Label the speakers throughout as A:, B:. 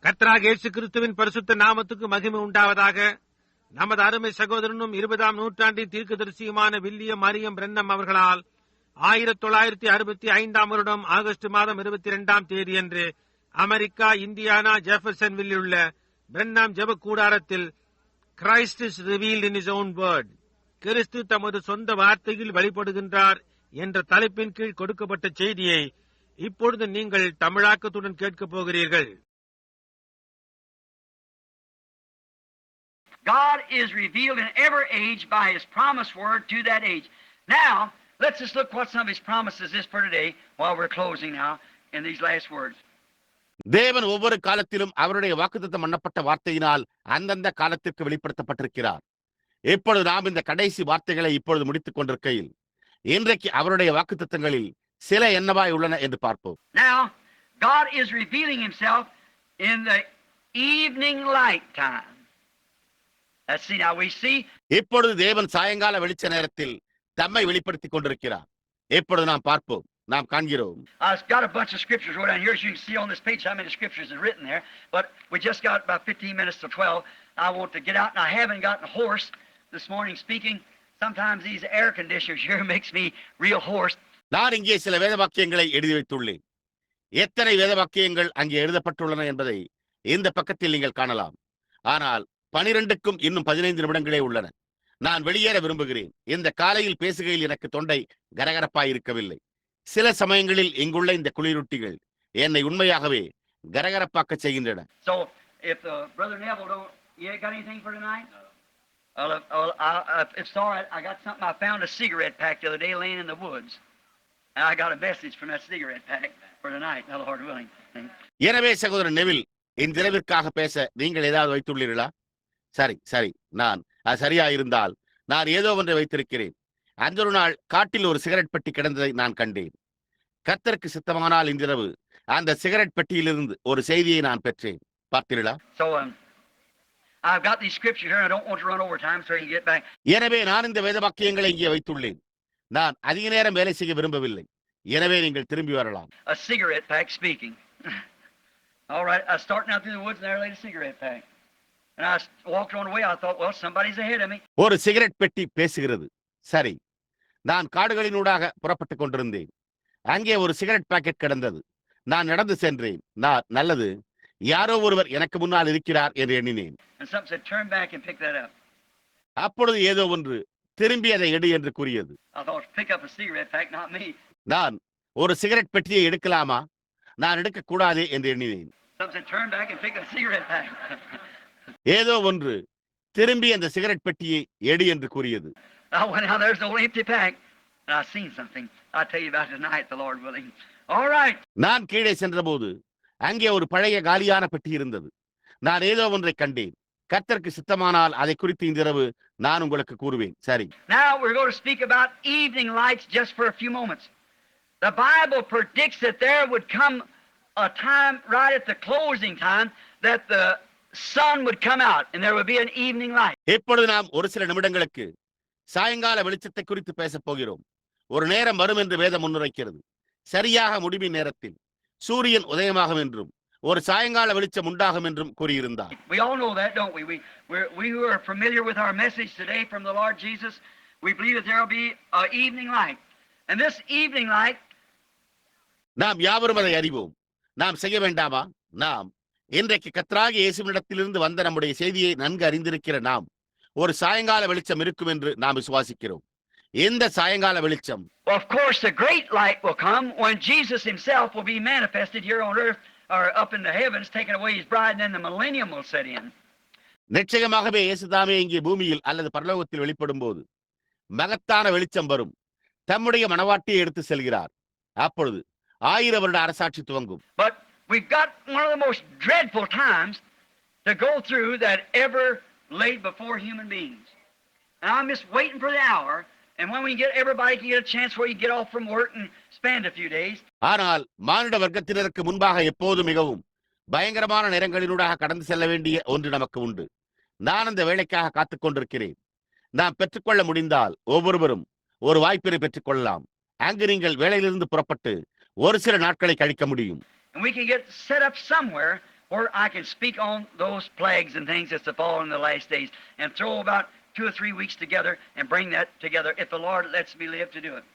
A: கர்த்தராகிய இயேசு கிறிஸ்துவின் பரிசுத்த நாமத்துக்கு மகிமை உண்டாவதாக. நமது அருமை சகோதரனும் 20ஆம் நூற்றாண்டின் தீர்க்கதரிசியுமான வில்லியம் மரியம் பிரென்னம் அவர்களால் 1965 வருடம் ஆகஸ்ட் மாதம் 22ஆம் தேதியன்று அமெரிக்கா இந்தியானா ஜெஃபர்சன்வில் உள்ள பிரென்னம் ஜெப கூடாரத்தில் Christ is revealed in his own word, கிறிஸ்து தமது சொந்த வார்த்தையில் வெளிப்படுகின்றார் என்ற தலைப்பின் கீழ் கொடுக்கப்பட்ட செய்தியை இப்பொழுது நீங்கள் தமிழாக்கத்துடன் கேட்கப் போகிறீர்கள்.
B: God is revealed in every age by His promised word to that age. Now, let's just look what some of His promises is for today while we're closing now in these last words.
C: தேவன் ஒவ்வொரு காலத்திலும் அவருடைய வாக்குத்தத்தம் பண்ணப்பட்ட வார்த்தையினால் அந்தந்த காலத்திற்கு வெளிப்படுத்தப்பட்டிருக்கிறார். இப்பொழுது நாம் இந்த கடைசி வார்த்தைகளை இப்பொழுது முடித்துக் கொண்டிருக்கையில் இன்றைக்கு அவருடைய வாக்குத்தத்தங்களில் சில என்னவாய் உள்ளன என்று பார்ப்போம்.
B: Now, God is revealing Himself in the evening light time. Let's see, now we see.
C: இப்பொழுது தேவன் சாயங்கால வெளிச்ச நேரத்தில் தம்மை வெளிப்படுத்திக் கொண்டிருக்கிறார். இப்பொழுது நாம் பார்ப்போம், நாம் காண்கிறோம்.
B: I've got a bunch of scriptures wrote down here, as you can see on this page how many scriptures are written there, but we just got about 15 minutes to 12. I want to get out, and I haven't gotten hoarse this morning speaking. Sometimes these air conditioners here makes me real hoarse.
C: நான் இங்கே சில வேத வாக்கியங்களை எழுதி வைத்துள்ளேன். எத்தனை வேத வாக்கியங்கள் அங்கே எழுதப்பட்டுள்ளன என்பதை இந்த பக்கத்தில் நீங்கள் காணலாம். ஆனால் 12க்கும் இன்னும் 15 நிமிடங்களே உள்ளன. நான் வெளியேற விரும்புகிறேன். இந்த காலையில் பேசுகையில் எனக்கு தொண்டை கரகரப்பாய் இருக்கவில்லை. சில சமயங்களில் இங்குள்ள இந்த குளிரூட்டிகள் என்னை உண்மையாகவே கரகரப்பாக்க செய்கின்றன.
B: So if Brother Neville don't, you got anything for tonight? It's all right. I got something. I found a cigarette pack the other day laying in the woods. And I got a message from that cigarette pack for tonight, the Lord willing.
C: எனவே சகோதரன் Neville, இந்த இரவிற்காக பேச நீங்கள் ஏதாவது வைத்துள்ளீர்களா? சரி, நான் அது சரியா இருந்தால் நான் ஏதோ ஒன்றை வைத்திருக்கிறேன். அந்த ஒரு நாள் காட்டில் ஒரு சிகரெட் பெட்டி கிடந்ததை நான் கண்டேன். கர்த்தருக்கு சித்தமானால் இன்றிரவு அந்த சிகரெட் பெட்டியிலிருந்து ஒரு செய்தியை நான் பெற்றேன். பார்த்தீர்களா?
B: So I've got these scriptures here and I don't want to run over time so you can get back.
C: எனவே நான் இந்த வேத வாக்கியங்களை இங்கே வைத்துள்ளேன். நான் அதிக நேரம் வேலை செய்ய விரும்பவில்லை. எனவே நீங்கள் திரும்பி வரலாம்.
B: A cigarette pack speaking. All right, I was starting out through the woods and there laid a cigarette pack. And I walked on the way. I thought, well, somebody's ahead of me.
C: ஒரு cigarette பெட்டி பேசுகிறது. சரி, நான் காடுகளினூடாக புறப்பட்டுக் கொண்டிருந்தேன். அங்கே ஒரு cigarette packet கிடந்தது. நான் நடந்து சென்றேன். நான் நல்லது, யாரோ ஒருவர் எனக்கு முன்னால் இருக்கிறார் என்று எண்ணினேன்.
B: And something said, turn back and pick that up.
C: அப்பொழுது ஏதோ ஒன்று திரும்பி அதை எடு என்று கூறியது.
B: I thought, pick up a cigarette pack, not me.
C: நான் ஒரு சிகரெட் பெட்டியை எடுக்கலாமா, நான் எடுக்கக்கூடாதே என்று எண்ணினேன்.
B: Something said, turn back and pick up a cigarette pack.
C: ஏதோ ஒன்று திரும்பி அந்த சிகரெட் பெட்டியை எடு என்று கூறியது.
B: I went down, there's no empty pack. And I seen something. I'll tell you about it tonight, the Lord willing. All right.
C: நான் கீழே சென்றபோது அங்கே ஒரு பழைய காலியான பெட்டி இருந்தது. நான் ஏதோ ஒன்றை கண்டேன். கர்த்தருக்கு சித்தமானால் அதை குறித்து இந்த இரவு நான் உங்களுக்கு கூறுவேன். சரி.
B: Now we're going to speak about evening lights just for a few moments. The Bible predicts that there would come a time right at the closing time that the sun would come out and there would be an evening light.
C: இப்பொழுது நாம் ஒரு சில நிமிடங்களுக்கு சாயங்கால வெளிச்சத்தை குறித்து பேசப் போகிறோம். ஒரு நேரம் வரும் என்று வேதம் முன்னுரைக்கிறது. சரியாக முடிவின் நேரத்தில் சூரியன் உதயமாகும் என்றும் ஒரு சாயங்கால வெளிச்சம் உண்டாகும் என்றும் கூறியிருந்தார்.
B: We all know that, don't we? We who are familiar with our message today from the Lord Jesus, we believe that there will be an evening light. And this evening light,
C: நாம் யாவரும் அதை அறிவோம். நாம் செய்ய வேண்டாமா? நாம் இன்றைக்கு கர்த்தராகிய இயேசுவினிடத்திலிருந்து வந்த நம்முடைய செய்தியை நன்கு அறிந்திருக்கிற நாம் ஒரு சாயங்கால வெளிச்சம் இருக்கும் என்று நாம் விசுவாசிக்கிறோம். இந்த சாயங்கால வெளிச்சம்,
B: well, of course the great light will come when Jesus himself will be manifested here on earth or up in the heavens, taking away his bride, and then the millennium will set in.
C: நிச்சயமாகவே இயேசுதாமே இங்கே பூமியில் அல்லது பரலோகத்தில் வெளிப்படும் போது மகத்தான வெளிச்சம் வரும். தம்முடைய மணவாட்டியை எடுத்து செல்கிறார். அப்பொழுது 1000 வருட அரசாட்சி துவங்கும்.
B: But we've got one of the most dreadful times to go through that ever laid before human beings. And I'm just waiting for the hour, and when we get everybody can get a chance where you get off from work and spend a few days.
C: ஆனால் மானிட வர்க்கத்தினருக்கு முன்பாக எப்போது மிகவும் பயங்கரமான நேரங்களினூடாக கடந்து செல்ல வேண்டிய ஒன்று நமக்கு உண்டு. நான் அந்த வேலைக்காக காத்துக் கொண்டிருக்கிறேன். நாம் பெற்றுக்கொள்ள முடிந்தால் ஒவ்வொருவரும் ஒரு வாய்ப்பினை பெற்றுக் கொள்ளலாம். அங்கு நீங்கள் வேலையிலிருந்து புறப்பட்டு ஒரு சில நாட்களை கழிக்க முடியும்.
B: And we can get set up somewhere where I can speak on those plagues and things that's to fall in the last days and throw about 2 or 3 weeks together and bring that together if the Lord lets me live to do it.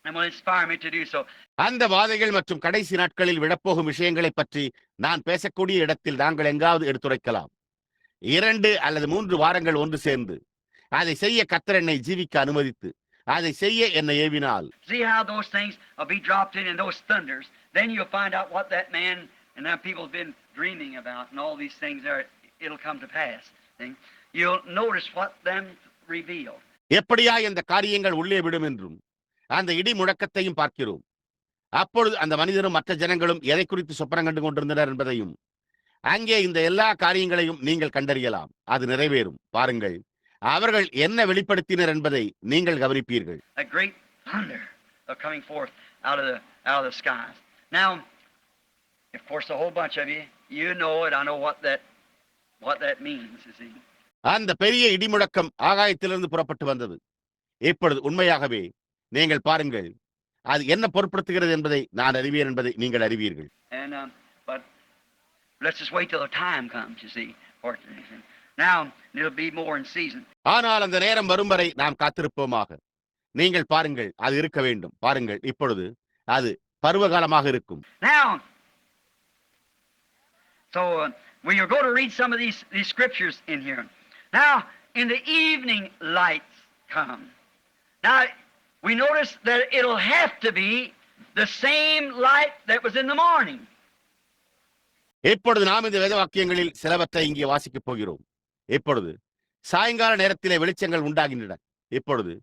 B: And will inspire me to do so.
C: அந்த வாதைகள் மற்றும் கடைசி நாட்களில் விழப்போகும் விஷயங்களை பற்றி நான் பேசக்கூடிய இடத்தில் நாங்கள் எங்காவது எடுத்துரைக்கலாம். 2 அல்லது 3 வாரங்கள் ஒன்று சேர்ந்து அதை செய்ய கர்த்தர் என்னை ஜீவிக்க அனுமதித்து அதை செய்ய என்னை ஏவினால்,
B: See how those things will be dropped in those thunders. Then you'll find out what that man and that people have been dreaming about, and all these things are. It'll come to pass. See? You'll notice what them reveal.
C: எப்படியா இந்த காரியங்கள் உள்ளே விடும் என்றும் அந்த இடி முழக்கத்தையும் பார்க்கிறோம். அப்பொழுது அந்த மனிதரும் மற்ற ஜனங்களும் எதை குறித்து சொப்பனம் கண்டு கொண்டிருந்தனர் என்பதையும் அங்கே இந்த எல்லா காரியங்களையும் நீங்கள் கண்டறியலாம். அது நிறைவேறும். பாருங்கள், அவர்கள் என்ன வெளிப்படுத்தினர் என்பதை நீங்கள் கவனிப்பீர்கள்.
B: A great thunder coming forth out of the skies. Now, of course, a whole bunch of you know it. I know what that means. You see.
C: அந்த பெரிய இடிமுழக்கம் ஆகாயத்திலிருந்து புறப்பட்டு வந்தது. இப்பொழுது உண்மையாகவே நீங்கள் பாருங்கள், அது என்ன பொருட்படுத்துகிறது என்பதை நான் அறிவேன் என்பதை நீங்கள் அறிவீர்கள்.
B: And but let's just wait till the time comes. You see. Now it'll be more in season.
C: ஆனால் அந்த நேரம் வரும் வரை நாம் காத்திருப்போமாக. நீங்கள் பாருங்கள், அது இருக்க வேண்டும். பாருங்கள், இப்பொழுது அது பருவகாலமாக இருக்கும்.
B: Now, so we are going to read some of these scriptures in here. Now, in the evening lights come. Now, we notice that it'll have to be the same light that was in the morning.
C: இப்பொழுது நாம் இந்த வேத வாக்கியங்களில் சிலவற்றை இங்கே வாசிக்கப் போகிறோம். இப்பொழுது சாயங்கால நேரத்திலே வெளிச்சங்கள் உண்டாகின்றன. இப்பொழுது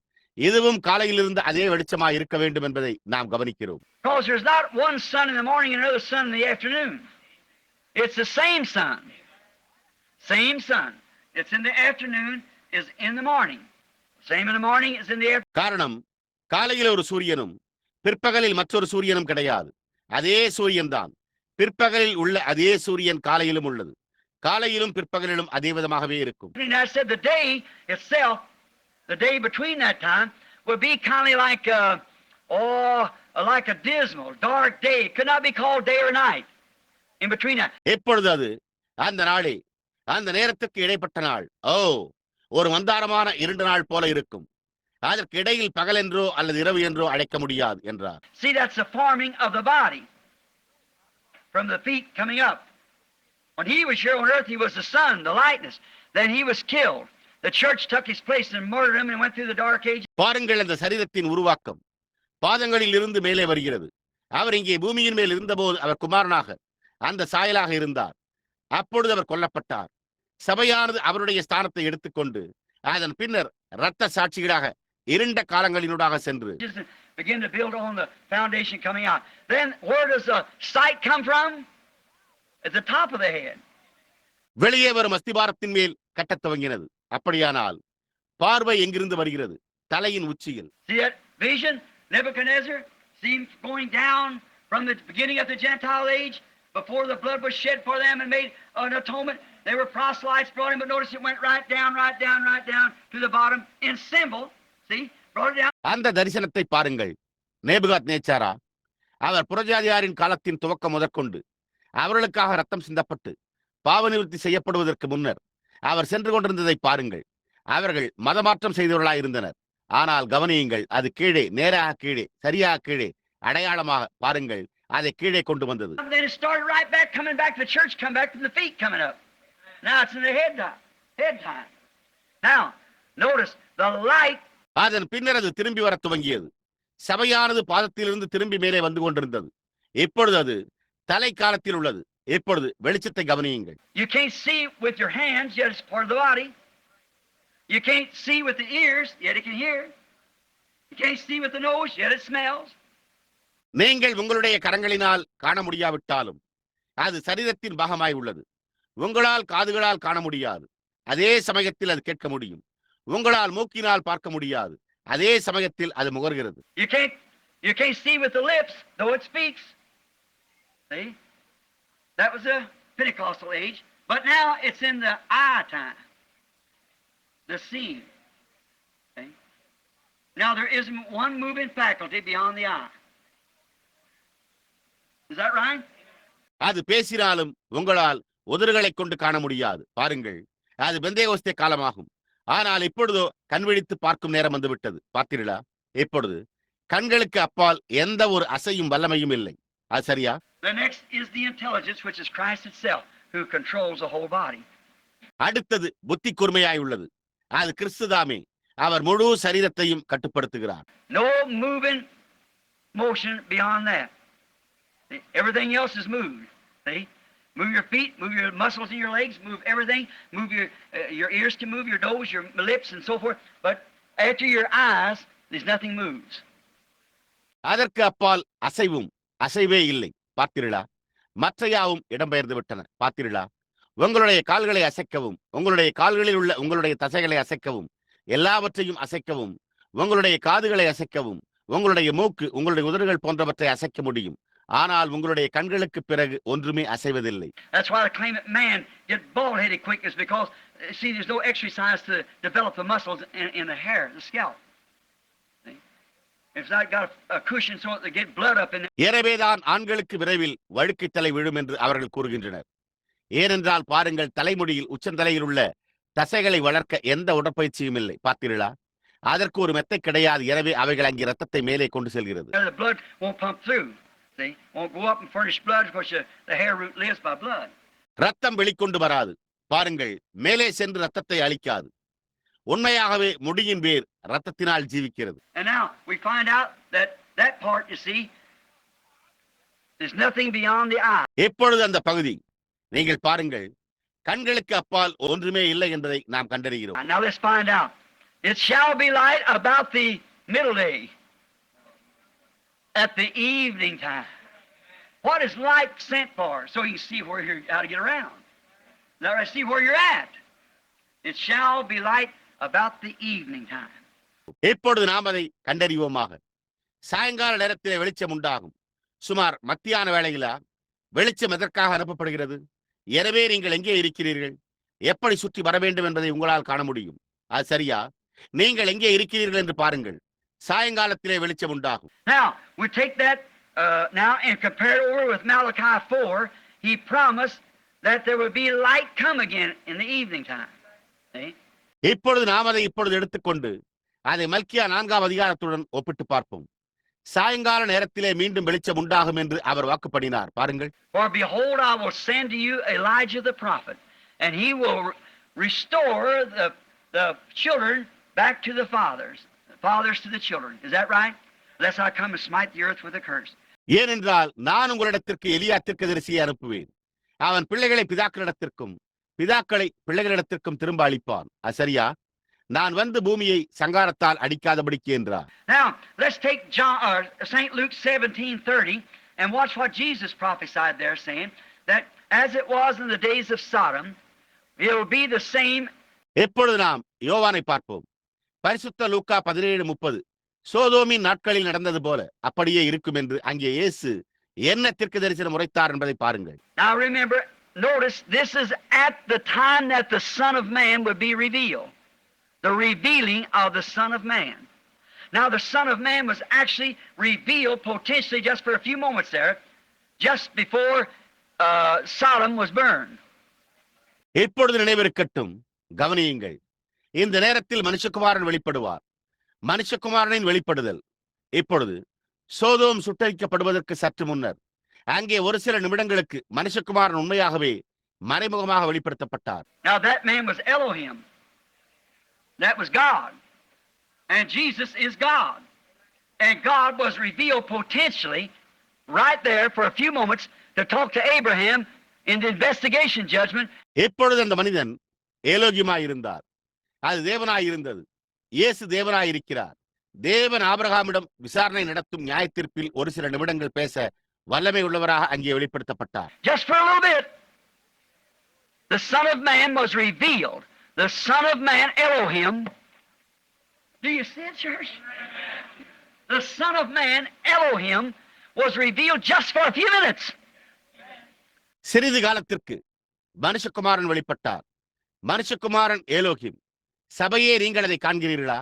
C: இதுவும் காலையிலிருந்து அதே வெளிச்சமாய் இருக்க வேண்டும் என்பதை நாம் கவனிக்கிறோம்.
B: Because there's not one sun in the morning and another sun in the afternoon. It's the same sun. Same sun. It's in the afternoon is in the morning. Same in the morning is in the afternoon.
C: காரணம், காலையில் ஒரு சூரியனும் பிற்பகலில் மற்றொரு சூரியனும் கிடையாது. அதே சூரியன் தான். பிற்பகலில் உள்ள அதே சூரியன் காலையிலும் உள்ளது. காலையிலும் பிற்பகலிலும் அதே விதமாகவே இருக்கும்.
B: And I said the day itself, the day between that time would be kind of like like a dismal, dark day. It could not be called day or night. In between that.
C: எப்பொழுது அது அந்த நாளே, அந்த நேரத்துக்கு இடைப்பட்ட நாள், ஒரு மந்தாரமான இருண்ட நாள் போல இருக்கும். அதற்கு இடையில் பகல் என்றோ அல்லது இரவு என்றோ அழைக்க முடியாது என்றார்.
B: See, that's the forming of the body from the feet coming up. When he was here on earth, he was the sun, the lightness. Then he was killed. The church took his place and murdered him and went through the dark age.
C: பாருங்கள், அந்த சரீரத்தின் உருவாக்கம் பாதங்களில் இருந்து மேலே வருகிறது. அவர் இங்கே பூமியின் மேல் இருந்தபோது அவர் குமாரனாக அந்த சாயலாக இருந்தார். அப்பொழுது அவர் கொல்லப்பட்டார். சபையானது அவருடைய ஸ்தானத்தை எடுத்துக்கொண்டு அதன் பின்னர் இரத்த சாட்சிகளாக இருண்ட காலங்களினூடாக சென்று
B: begin to build on the foundation coming out. Then where does the sight come from? At the top of the head.
C: வெளியே வரும் அஸ்திபாரத்தின் மேல் கட்டத் துவங்கினது. அப்படியானால் பார்வை எங்கிருந்து வருகிறது? தலையின் உச்சியில்.
B: See that vision? Nebuchadnezzar seemed going down from the beginning of the Gentile age before the blood was shed for them and made an atonement. They were proselytes brought in, but notice it went right down to the bottom in symbol. See? Brought it down.
C: அந்த தரிசனத்தை பாருங்கள். நேபுகாத்நேச்சாரா அவர் புறஜாதியாரின் காலத்தின் துவக்கம் முதற்கொண்டு அவர்களுக்காக ரத்தம் சிந்தப்பட்டு பாவ நிவர்த்தி செய்யப்படுவதற்கு முன்னர் அவர் சென்று கொண்டிருந்ததை பாருங்கள். அவர்கள் மதமாற்றம் செய்தவர்களாய் இருந்தனர். ஆனால் கவனியுங்கள், அது கீழே, நேராக கீழே, சரியாக கீழே, அடையாளமாக பாருங்கள், அதை கீழே கொண்டு வந்தது.
B: Then it started right back, coming back to the church, come back to the feet coming up. Now it's in the head time. Now, notice the light.
C: அதன் பின்னர் அது திரும்பி வர துவங்கியது. சபையானது பாதத்திலிருந்து திரும்பி மேலே வந்து கொண்டிருந்தது. இப்பொழுது அது தலை காலத்தில் உள்ளது. இப்பொழுது வெளிச்சத்தை கவனியுங்கள்.
B: You can't see with your hands, yet it's part of the body. You can't see with the ears, yet it can hear. You can't see with the nose, yet it smells.
C: நீங்கள் உங்களுடைய கரங்களினால் காண முடியாவிட்டாலும் அது சரீரத்தின் பாகமாய் உள்ளது. உங்களால் காதுகளால் காண முடியாது, அதே சமயத்தில் அது கேட்க முடியும். உங்களால் மூக்கினால் பார்க்க முடியாது, அதே சமயத்தில் அது முகர்கிறது.
B: You can't see with the lips, though it speaks. See? That was the Pentecostal age, but now it's in the eye time. The seeing. See? Now there isn't one moving faculty beyond the eye. Is that right?
C: அது பேசினாலும் உங்களால் உதடுகளை கொண்டு காண முடியாது. பாருங்கள், அது பெந்தேகோஸ்தே காலமாகும். ஆனால் இப்பொழுதோ கண் விழித்து பார்க்கும் நேரம் வந்துவிட்டது. பார்த்தீர்களா? இப்பொழுது கண்களுக்கு அப்பால் எந்த ஒரு அசையும் வல்லமையும் இல்லை. அது சரியா?
B: The next is the intelligence, which is Christ itself, who controls the whole body.
C: அடுத்தது புத்தி கூர்மையாய் உள்ளது. அது கிறிஸ்துதாமே. அவர் முழு சரீரத்தையும் கட்டுப்படுத்துகிறார்.
B: No moving motion beyond that. See, everything else is moved. See? Move your feet, move your muscles in your legs, move everything. Move your ears can move, your nose, your lips, and so forth. But after your eyes, there's nothing moves.
C: அதற்கு அப்பால் அசைவே இல்லை. பார்த்தீர்களா? மற்ற யாவும் இடம்பெயர்ந்து விட்டன. பார்த்தீர்களா? உங்களுடைய கால்களை அசைக்கவும், உங்களுடைய கால்களில் உள்ள உங்களுடைய தசைகளை அசைக்கவும், எல்லாவற்றையும் அசைக்கவும், உங்களுடைய காதுகளை அசைக்கவும், உங்களுடைய மூக்கு, உங்களுடைய உதடுகள் போன்றவற்றை அசைக்க முடியும். ஆனால் உங்களுடைய கண்களுக்கு பிறகு ஒன்றுமே அசைவதில்லை.
B: That's why the claimant man get bald-headed quick is because, see, there's no exercise to develop the muscles in the hair, the scalp. See? It's not got a cushion so they get blood up in there.
C: எனவேதான் ஆண்களுக்கு விரைவில் வழுக்கை தலை விழும் என்று அவர்கள் கூறுகின்றனர். ஏனென்றால் பாருங்கள், தலைமுடியில் உச்சந்தலையில் உள்ள தசைகளை வளர்க்க எந்த உடற்பயிற்சியும் இல்லை. பார்த்தீர்களா? அதற்கு ஒரு மெத்தை கிடையாது. எனவே அவைகள் அங்கே ரத்தத்தை மேலே கொண்டு செல்கிறது.
B: The blood won't pump through. See? Won't go up and furnish blood because the hair root lives by blood.
C: ரத்தம் வெளிக்கொண்டு வராது. பாருங்கள், மேலே சென்று ரத்தத்தை அளிக்காது. உண்மையாகவே முடியின் வேர் ரத்தத்தினால் ஜீவிக்கிறது.
B: And now we find out that part, you see, there's nothing beyond the eye.
C: எப்பொழுது அந்த பகுதி, நீங்கள் பாருங்கள், கண்களுக்கு அப்பால் ஒன்றுமே இல்லை என்பதை நாம் கண்டறிகிறோம்.
B: Now let's find out. It shall be light about the middle day, at the evening time. What is light sent for? So you can see where you're how to get around. Now I see where you're at. It shall be light about the evening time.
C: இப்பொழுது நாம் அதை கண்டறிவோமாக. சாயங்கால நேரத்திலே வெளிச்சம் உண்டாகும். சுமார் மத்தியான வேளையிலா வெளிச்சம் எதற்காக அனுப்பப்படுகிறது? எனவே நீங்கள் எங்கே இருக்கிறீர்கள்? எப்படி சுற்றி வர வேண்டும் என்பதை உங்களால் காண முடியும். அது சரியா? நீங்கள் எங்கே இருக்கிறீர்கள் என்று பாருங்கள். சாயங்காலத்திலே வெளிச்சம் உண்டாகும்.
B: Now we take that now and compare it over with Malachi 4. He promised that there would be light come again in the evening time. See?
C: இப்பொழுது நாம் அதை இப்பொழுது எடுத்துக்கொண்டு அதை மல்கியா 4ஆம் அதிகாரத்துடன் ஒப்பிட்டு பார்ப்போம். சாயங்கால நேரத்திலே மீண்டும் வெளிச்சம் உண்டாகும் என்று அவர் வாக்குப்படினார். பாருங்கள்.
B: For behold, I will send to you Elijah the prophet, and he will restore the children back to the fathers to the children. Is that right? Lest I come and smite the earth with a curse.
C: ஏனென்றால் நான் உங்களிடத்திற்கு எலியா தீர்க்கதரிசியை அனுப்புவேன். அவன் பிள்ளைகளை பிதாக்களிடத்திற்கும் பிதாக்களை பிள்ளைகளிடத்திற்கும் திரும்ப அளிப்பான். அது சரியா? நான் வந்து பூமியை சங்காரத்தால் அடிக்காதபடிக்கு என்றார்.
B: Now let's take St. Luke 17:30 and watch what Jesus prophesied there, saying that as it was in the days of Sodom, it will be the same.
C: எப்பொழுது நாம் யோவானை பார்ப்போம். பரிசுத்த லூக்கா 17:30 சோதோமின் நாட்களில் நடந்தது போல அப்படியே இருக்கும் என்று அங்கே இயேசு என்ன தீர்க்கதரிசனம் உரைத்தார் என்பதை பாருங்கள்.
B: Now remember, notice this is at the time that the Son of Man would be revealed. The revealing of the Son of Man. Now the Son of Man was actually revealed potentially just for a few moments there, just before Sodom was burned.
C: இப்பொழுது நினைவிருக்கட்டும், கவனியுங்கள். இந்த நேரத்தில் மனுஷகுமாரன் வெளிப்படுவார். மனுஷகுமாரனின் வெளிப்படுதல் இப்பொழுது சோதோம் சுட்டரிக்கப்படுவதற்கு சற்று முன்னர் அங்கே ஒரு சில நிமிடங்களுக்கு மனுஷகுமாரன் உண்மையாகவே மறைமுகமாக வெளிப்படுத்தப்பட்டார்.
B: Now that man was Elohim. That was God. And Jesus is God. And God was revealed potentially right there for a few moments to talk to Abraham in the investigation judgment.
C: இப்பொழுது அந்த மனிதன் ஏலோகியமாய் இருந்தார். அது தேவனாய் இருந்தது. இயேசு தேவனாய் இருக்கிறார். தேவன் ஆபிரகாமிடம் விசாரணை நடத்தும் நியாயத்தீர்ப்பில் ஒரு சில நிமிடங்கள் பேச வல்லமை உள்ளவராக அங்கே வெளிப்படுத்தப்பட்டார்.
B: Just for a little bit. The Son of Man was revealed. The Son of Man, Elohim. Do you see it, church? The Son of Man, Elohim, was revealed just for a few minutes.
C: சிறிது காலத்திற்கு மனுஷகுமாரன் வெளிப்பட்டார். மனுஷகுமாரன் ஏலோகிம். சபையே, நீங்கள் அதை காண்கிறீர்களா?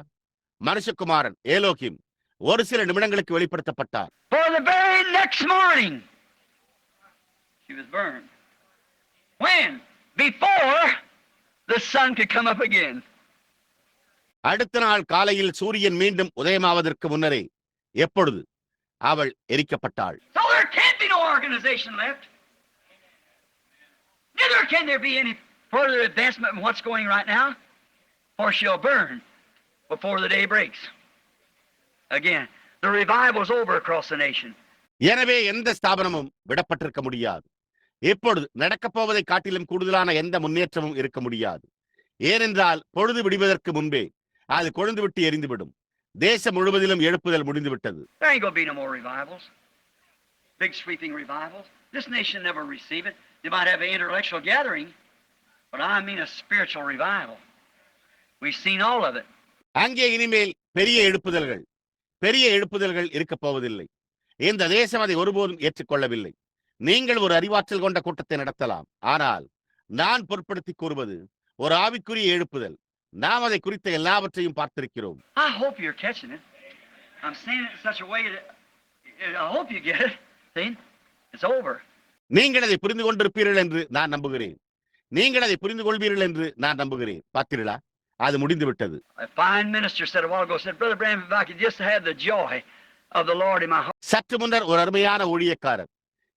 C: மனுஷகுமாரன் ஏலோகிம் ஒரு சில நிமிடங்களுக்கு வெளிப்படுத்தப்பட்டார்.
B: For the very next morning, He was burned. When? Before the sun could come up again.
C: அடுத்த நாள் காலையில் சூரியன் மீண்டும் உதயமாவதற்கு முன்னரே எப்பொழுது அவள் எரிக்கப்பட்டாள்.
B: So there can't be no organization left. Neither can there be any further advancement in what's going right now, for she'll burn before the day breaks. Again, the revival's over across the nation.
C: எனவே எந்த ஸ்தாபனமும் விடப்பட்டிருக்க முடியாது. இப்பொழுது நடக்கப் போவதை காட்டிலும் கூடுதலான எந்த முன்னேற்றமும் இருக்க முடியாது. ஏனென்றால் பொழுது விடுவதற்கு முன்பே அது கொழுந்துவிட்டு எரிந்துவிடும். தேசம் முழுவதிலும் எழுப்புதல் முடிந்துவிட்டது.
B: There ain't going to be no more revivals. Big sweeping revivals. This nation never receive it. They might have an intellectual gathering, but I mean a spiritual revival. We've seen all of it.
C: அங்கே இனிமேல் பெரிய எழுப்புதல்கள் இருக்கப் போவதில்லை. இந்த தேசம் அதை ஒருபோதும் ஏற்றுக்கொள்ளவில்லை. நீங்கள் ஒரு அறிவாற்றல் கொண்ட கூட்டத்தை நடத்தலாம், ஆனால் நான் பொருட்படுத்தி கூறுவது ஒரு ஆவிக்குரிய எழுப்புதல். நாம் அதை குறித்த எல்லாவற்றையும் பார்த்திருக்கிறோம்.
B: I hope you're catching it. I'm saying it in such a way that I hope you get it. See? It's over.
C: நீங்கள் அதை புரிந்து கொண்டிருப்பீர்கள் என்று நான் நம்புகிறேன். பார்த்தீர்களா, அது முடிந்து விட்டது.
B: A fine minister said a while ago, said, Brother Branham, if I could just have the joy of the Lord in my heart.
C: சற்று முன்னர் ஒரு அருமையான ஊழியக்காரர்,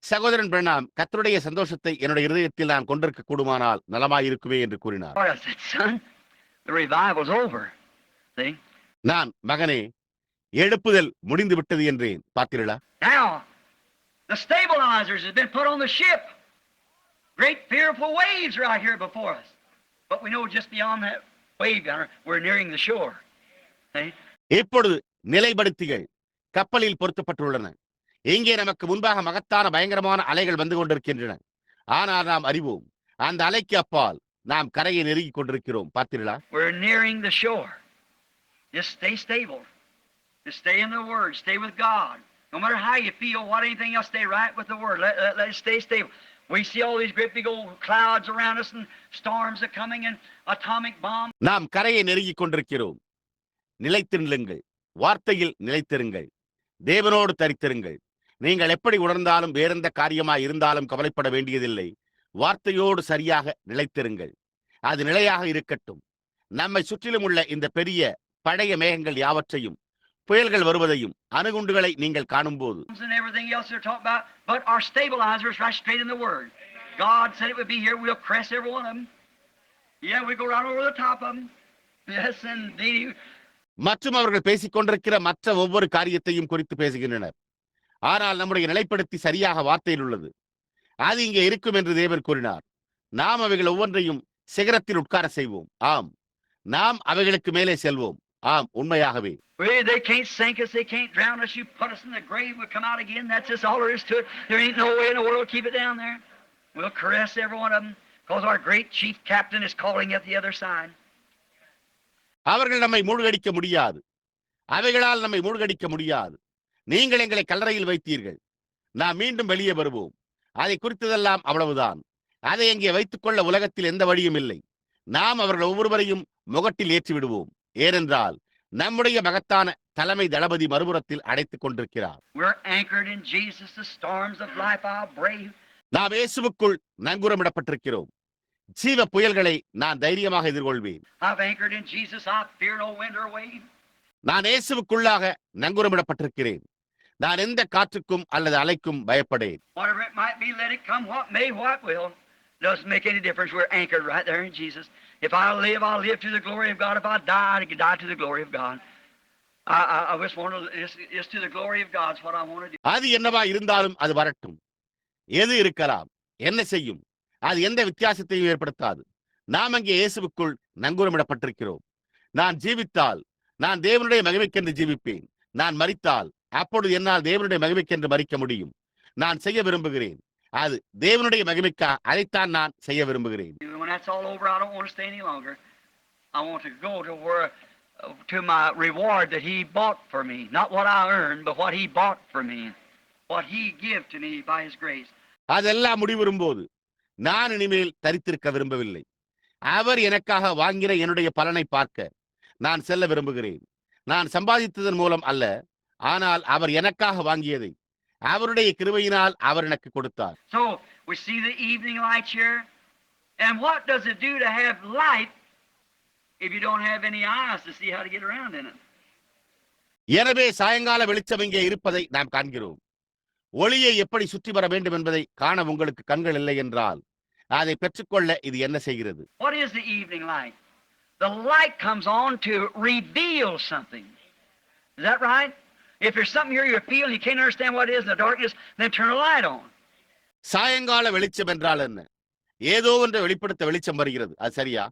C: சகோதரன் பிரணாம், கர்த்தருடைய சந்தோஷத்தை என்னுடைய இருதயத்தில் நான் கொண்டிருக்க கூடுமானால் நலமாயிருக்குமே என்று கூறினார்.
B: I said, son, the revival's over. See?
C: நான், மகனே, எழுப்புதல் முடிந்து விட்டது என்றேன். பார்த்தீர்களா?
B: Now, the stabilizers have been put on the ship. Great fearful waves are out here before us. But we know just beyond that wave, we're nearing the shore. See?
C: இப்பொழுது நிலைப்படுத்திகள் கப்பலில் பொருத்தப்பட்டுள்ளன. இங்கே நமக்கு முன்பாக மகத்தான பயங்கரமான அலைகள் வந்து கொண்டிருக்கின்றன. ஆனால் நாம் அறிவோம், அந்த அலைக்கு அப்பால் நாம் கரையை நெருங்கிக் கொண்டிருக்கிறோம். பார்த்தீர்களா?
B: We're nearing the shore. Just stay stable. Just stay in the Word. Stay with God. No matter how you feel, what anything else, stay right with the Word. Let it stay stable. We see all these great big old clouds around us and storms are coming and atomic bombs.
C: நாம் கரையை நெருங்கிக் கொண்டிருக்கிறோம். நிலைத்திருங்கள், வார்த்தையில் நிலைத்திருங்கள், தேவனோடு தரித்திருங்கள். நீங்கள் எப்படி உணர்ந்தாலும் வேறெந்த காரியமாய் இருந்தாலும் கவலைப்பட வேண்டியதில்லை. வார்த்தையோடு சரியாக நிலைத்திருங்கள். அது நிலையாக இருக்கட்டும். நம்மை சுற்றிலும் உள்ள இந்த பெரிய பழைய மேகங்கள் யாவற்றையும், புயல்கள் வருவதையும், அணுகுண்டுகளை நீங்கள் காணும்போது,
B: but our stabilizers right straight in the Word. God said it would be here. We'll crush every one of them. Yeah, we go right over the top of them. Yes, indeed.
C: மற்றும் அவர்கள் பேசிக் கொண்டிருக்கிற மற்ற ஒவ்வொரு காரியத்தையும் குறித்து பேசுகின்றனர். ஆனால் நம்முடைய நிலைப்படுத்தி சரியாக வார்த்தையில் உள்ளது. அது இங்கே இருக்கும் என்று தேவன் கூறினார். நாம் அவைகள் ஒவ்வொன்றையும் சிகரத்தில் உட்கார செய்வோம். ஆம், நாம் அவைகளுக்கு மேலே செல்வோம். ஆம், உண்மையாகவே.
B: They can't sink us, they can't drown us. You put us in the grave, we'll come out again. That's just all there is to it. There ain't no way in the world to keep it down there. We'll caress every one of them because our great chief captain is calling at the other side.
C: அவர்கள் நம்மை மூழ்கடிக்க முடியாது. அவைகளால் நம்மை மூழ்கடிக்க முடியாது. நீங்கள் எங்களை கல்லறையில் வைத்தீர்கள். நாம் மீண்டும் வெளியே வருவோம். அதை குறித்ததெல்லாம் அவ்வளவுதான். அதை எங்கே வைத்துக் கொள்ள உலகத்தில் எந்த வழியும் இல்லை. நாம் அவர்கள் ஒவ்வொருவரையும் முகட்டில் ஏற்றி விடுவோம். ஏனென்றால் நம்முடைய மகத்தான தலைமை தளபதி மறுபுறத்தில் அடைத்துக் கொண்டிருக்கிறார். நாம் இயேசுவுக்குள் நங்கூரமிடப்பட்டிருக்கிறோம். ஜீவ புயல்களை நான் தைரியமாக எதிர்கொள்வேன். நான் இயேசுவுக்குள்ளாக நங்கூரமிடப்பட்டிருக்கிறேன். நான் எந்த காற்றுக்கும் அல்லது அலைக்கும் பயப்படேன்.
B: Doesn't make any difference. We're anchored right there in Jesus. If I live, I'll live to the glory of God. If I die, I die to the glory of God. I just want to, just to the glory of God is what I want to do.
C: அது என்னவா இருந்தாலும் அது வரட்டும். எது இருக்கலாம், என்ன செய்யும், அது எந்த வித்தியாசத்தையும் ஏற்படுத்தாது. நாம் அங்கே இயேசுவுக்குள் நங்கூரமிடப்பட்டிருக்கிறோம். நான் ஜீவித்தால் நான் தேவனுடைய மகிமைக்கென்று ஜீவிப்பேன். நான் மரித்தால் அப்பொழுது என்னால் தேவனுடைய மகிமைக்கென்று மரிக்க முடியும். நான் செய்ய விரும்புகிறேன். அது தேவனுடைய மகிமைக்கா, அதைத்தான் நான் செய்ய விரும்புகிறேன்.
B: When that's all over, I don't want to stay any longer. I want to go to where to my reward that he bought for me, not what I earned, but what he bought for me, what he gave to me by his grace.
C: அதெல்லாம் முடிவரும்போது நான் இனிமேல் தரித்திருக்க விரும்பவில்லை. அவர் எனக்காக வாங்கின என்னுடைய பலனை பார்க்க நான் செல்ல விரும்புகிறேன். நான் சம்பாதித்ததன் மூலம் அல்ல, ஆனால் அவர் எனக்காக வாங்கியதை அவருடைய கிருபையினால் அவர் எனக்கு கொடுத்தார்.
B: So We see the evening lights here. And what does it do to have light if you don't have any eyes to see how to get around in it?
C: எனவே சாயங்கால வெளிச்சம் இங்கே இருப்பதை நாம் காண்கிறோம். ஒளியை எப்படி சுற்றி வர வேண்டும் என்பதை காண உங்களுக்கு கண்கள் இல்லை என்றால் அதை பெற்றுக்கொள்ள இது என்ன செய்கிறது?
B: What is the evening light? The light comes on to reveal something. Is that right? If there's something here you're feeling, you can't understand what it is in the darkness, then turn a light on.
C: சாயங்கால வெளிச்சம் என்றால் என்ன? ஏதோ ஒன்றை வெளிப்படுத்த வெளிச்சம் வருகிறது. அது சரியா?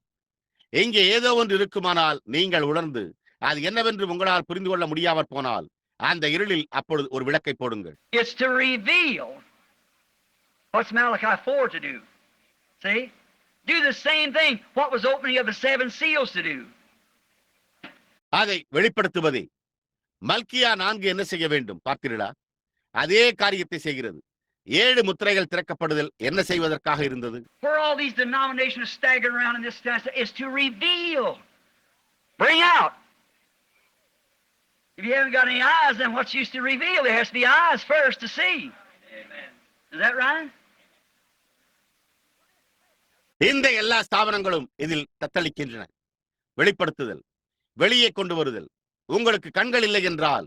C: எங்கே ஏதோ ஒன்று இருக்குமானால் நீங்கள் உணர்ந்து அது என்னவென்று உங்களால் புரிந்து கொள்ள முடியாமற் போனால் அந்த இருளில் அப்பொழுது ஒரு விளக்கை போடுங்கள்.
B: It's to reveal. What's Malachi 4 to do? See? Do the same thing. What was opening of the seven seals to do?
C: அதை வெளிப்படுத்துவதே. மல்கியா 4 என்ன செய்ய வேண்டும் பார்த்தீர்களா? அதே காரியத்தை செய்கிறது. 7 முத்திரைகள் திறக்கப்படுதல் என்ன செய்வதற்காக இருந்தது?
B: Where all these denominations staggering around in this time is to reveal. Bring out. If you haven't got any eyes, then what's used to reveal? There has to be eyes first to see. Amen. Is that right?
C: இந்த எல்லா ஸ்தாபனங்களும் இதில் தத்தளிக்கின்றன. வெளிப்படுத்துதல், வெளியே கொண்டு வருதல். உங்களுக்கு கண்கள் இல்லை என்றால்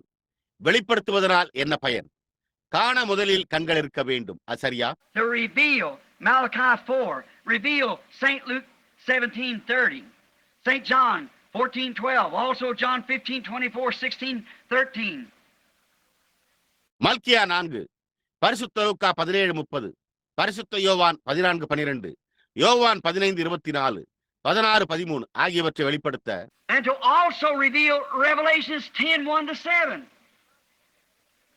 C: வெளிப்படுத்துவதனால் என்ன பயன்? காண முதலில் கண்கள் இருக்க வேண்டும். அது சரியா?
B: To reveal, Malachi 4, reveal St. Luke 17:30, St. John 14:12, also John 15:24, 16:13.
C: மல்கியா 4, பரிசுத்த லூக்கா 17:30, பரிசுத்த யோவான் 14:12, யோவான் 15:24, 16:13 ஆகியவற்றை வெளிப்படுத்த
B: And to also reveal Revelations 10:1-7,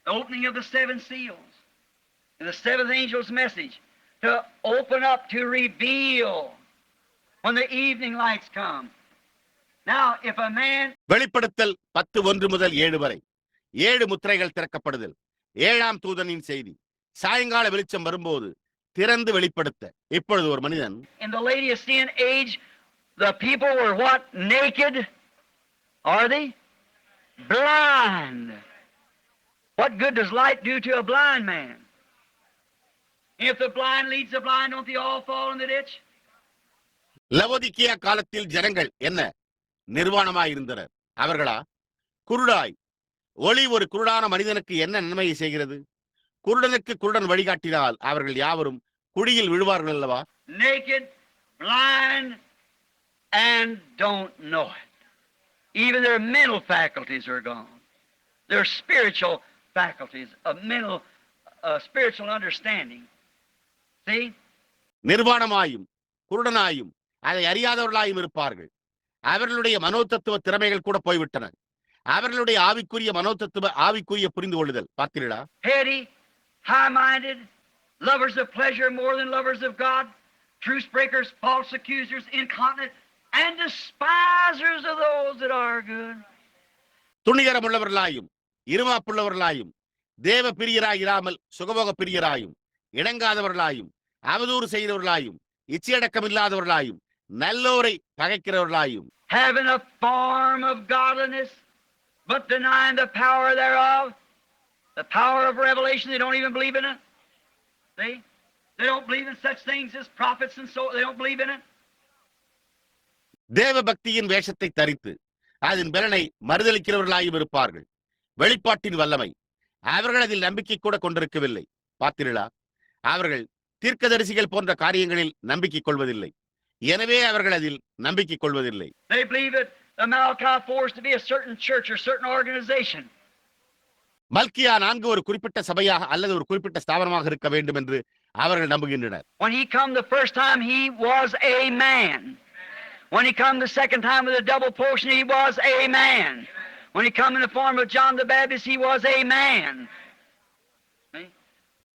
B: the opening of the seven seals, and the seventh angel's message, to open up, to reveal when the evening lights come. Now, if a man...
C: வெளிப்படுத்தல் 10:1 முதல் 7 வரை 7 முத்திரைகள் திறக்கப்படுதல், 7ஆம் தூதனின் செய்தி, சாயங்கால வெளிச்சம் வரும்போது திறந்து வெளிப்படுத்த. இப்பொழுது ஒரு மனிதன்,
B: In the Laodicean age, the people were what? Naked. Are they? Blind. What good does light do to a blind man? If the blind leads the blind, don't they all fall in the ditch?
C: Laodicea காலத்தில் ஜனங்கள் என்ன நிர்வாணமாயிருந்தனர்? அவர்களா? குருடாய். ஒளி ஒரு குருடான மனிதனுக்கு என்ன நன்மையை செய்கிறது? குருடனுக்கு குருடன் வழிகாட்டினால் அவர்கள் யாவரும் குழியில் விழுவார்கள் அல்லவா?
B: Naked, blind, and don't know it. Even their mental faculties are gone. Their spiritual faculties of mental, spiritual understanding. See?
C: நிர்வாணமாயும் குருடனாயும் அதை அறியாதவர்களாயும் இருப்பார்கள். அவர்களுடைய மனோதத்துவ திறமைகள் கூட போய்விட்டன. அவர்களுடைய ஆவிக்குரிய மனோதத்துவ ஆவிக்குரிய புரிந்து கொள்ளுதல் பார்த்தீர்களா?
B: Heady, high-minded, lovers of pleasure more than lovers of God, truce breakers, false accusers, incontinent, and despisers of those that are good.
C: துணிகரமுள்ளவர்களாயும் இருமாப்புள்ளவர்களாயும் தேவ பிரியராய் இராமல் சுகபோக பிரியராயும் இணங்காதவர்களாயும் அவதூறு செய்தவர்களாயும் இச்சையடக்கமில்லாதவர்களாயும் நல்லோரை பகைக்கிறவர்களாயும்,
B: having a form of godliness but denying the power thereof. The power of revelation, they don't even believe in it. They don't believe in such things as prophets and so they don't believe in it.
C: தேவ பக்தியின் வேஷத்தை தரித்து அதன் பலனை மறுதலிக்கிறவர்களாயும் இருப்பார்கள். வெளிப்பாட்டின் வல்லமை அவர்கள் அதில் நம்பிக்கை கூட கொண்டிருக்கவில்லை. பார்த்தீர்களா? அவர்கள் தீர்க்கதரிசிகள் போன்ற காரியங்களில் நம்பிக்கை கொள்வதில்லை. எனவே அவர்கள் அதில் நம்பிக்கை கொள்வதில்லை.
B: They believe that the Malachi 4 is to be a certain church or certain organization.
C: மல்கியா 4 ஒரு குறிப்பிட்ட சபையாக அல்லது ஒரு குறிப்பிட்ட ஸ்தாபனமாக இருக்க வேண்டும் என்று அவர்கள் நம்புகின்றனர்.
B: When he come the first time, he was a man. When he come the second time with a double portion, he was a man. When he come in the form of John the Baptist, he was a man.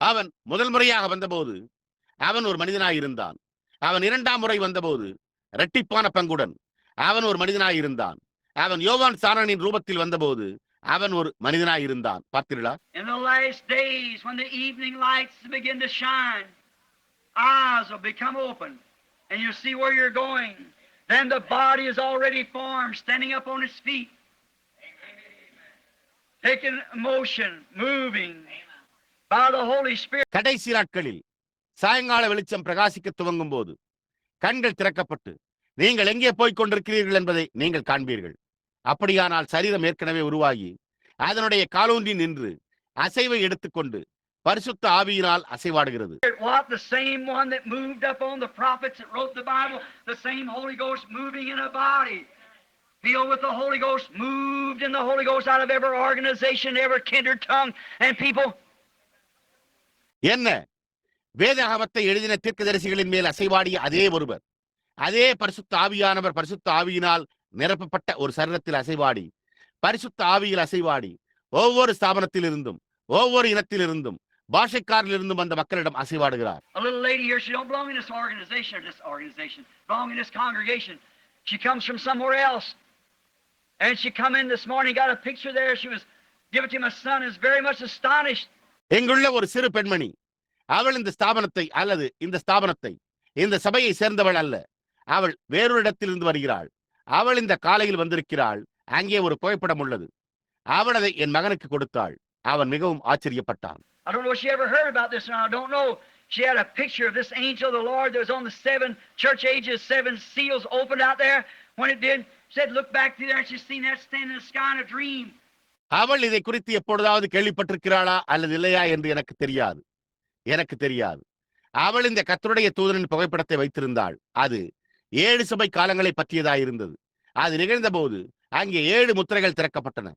C: அவன் முதல் முறையாக வந்தபோது அவன் ஒரு மனிதனாய் இருந்தான். அவன் இரண்டாம் முறை வந்தபோது இரட்டிப்பான பங்குடன் அவன் ஒரு மனிதனாய் இருந்தான். அவன் யோவான் சாணனின் ரூபத்தில் வந்தபோது அவன் ஒரு மனிதனாய் இருந்தான். பார்த்தீர்களா?
B: In the last days, when the evening lights begin to shine, eyes will become open, and you'll see where you're going. Then the body is already formed, standing up on its feet, taking motion, moving by the Holy Spirit.
C: கடைசி நாட்களில் சாயங்கால வெளிச்சம் பிரகாசிக்க துவங்கும் போது கண்கள் திறக்கப்பட்டு நீங்கள் எங்கே போய்க் கொண்டிருக்கிறீர்கள் என்பதை நீங்கள் காண்பீர்கள். அப்படியானால் சரீரம் ஏற்கனவே உருவாகி அதனுடைய காலூன்றி நின்று அசைவை எடுத்துக்கொண்டு பரிசுத்த ஆவியினால் அசைவாடுகிறது.
B: What the same one that moved up on the prophets that wrote the Bible, the same Holy Ghost moving in a body. Filled with the Holy Ghost, moved in the Holy Ghost out of every organization, every kindred tongue and people.
C: என்ன வேதாகமத்தை எழுதின தீர்க்கதரிசிகளின் மேல் அசைவாடிய அதே ஒருவர், அதே பரிசுத்த ஆவியானவர் பரிசுத்த ஆவியினால் நிரப்பப்பட்ட ஒரு சரீரத்தில் அசைவாடி, பரிசுத்த ஆவியில் அசைவாடி, ஒவ்வொரு ஸ்தாபனத்திலிருந்தும் ஒவ்வொரு இனத்திலிருந்தும் பாஷைக்காரிலிருந்தும் அந்த மக்களிடம் அசைவாடுகிறார்.
B: A little lady here, she don't belong in this organization, belong in this congregation. She comes from somewhere else. And she come in this morning, got a picture there. She was given to my son, is very much astonished.
C: எங்குள்ள ஒரு சிறு பெண்மணி, அவள் இந்த ஸ்தாபனத்தை அல்லது இந்த ஸ்தாபனத்தை இந்த சபையை சேர்ந்தவள் அல்ல. அவள் வேறொரு இடத்திலிருந்து வருகிறாள். அவள் இந்த காலையில் வந்திருக்கிறாள். அங்கே ஒரு புகைப்படம் உள்ளது. அவள் அதை என் மகனுக்கு கொடுத்தாள். அவன் மிகவும் ஆச்சரியப்பட்டான்.
B: I don't know if she ever heard about this, and I don't know. She had a picture of this angel of the Lord that was on the 7 church ages, 7 seals opened out there. When it did, she said, look back through there, and she's seen that standing in the sky in a dream.
C: அவள் இதை குறித்து எப்பொழுதாவது கேள்விப்பட்டிருக்கிறாளா அல்லது இல்லையா என்று எனக்கு தெரியாது. அவள் இந்த கர்த்தருடைய தூதனின் புகைப்படத்தை வைத்திருந்தாள். அது 7 சபை காலங்களை பற்றியதாயிருந்தது. அது நிகழ்ந்த போது அங்கே 7 முத்திரைகள் திறக்கப்பட்டன.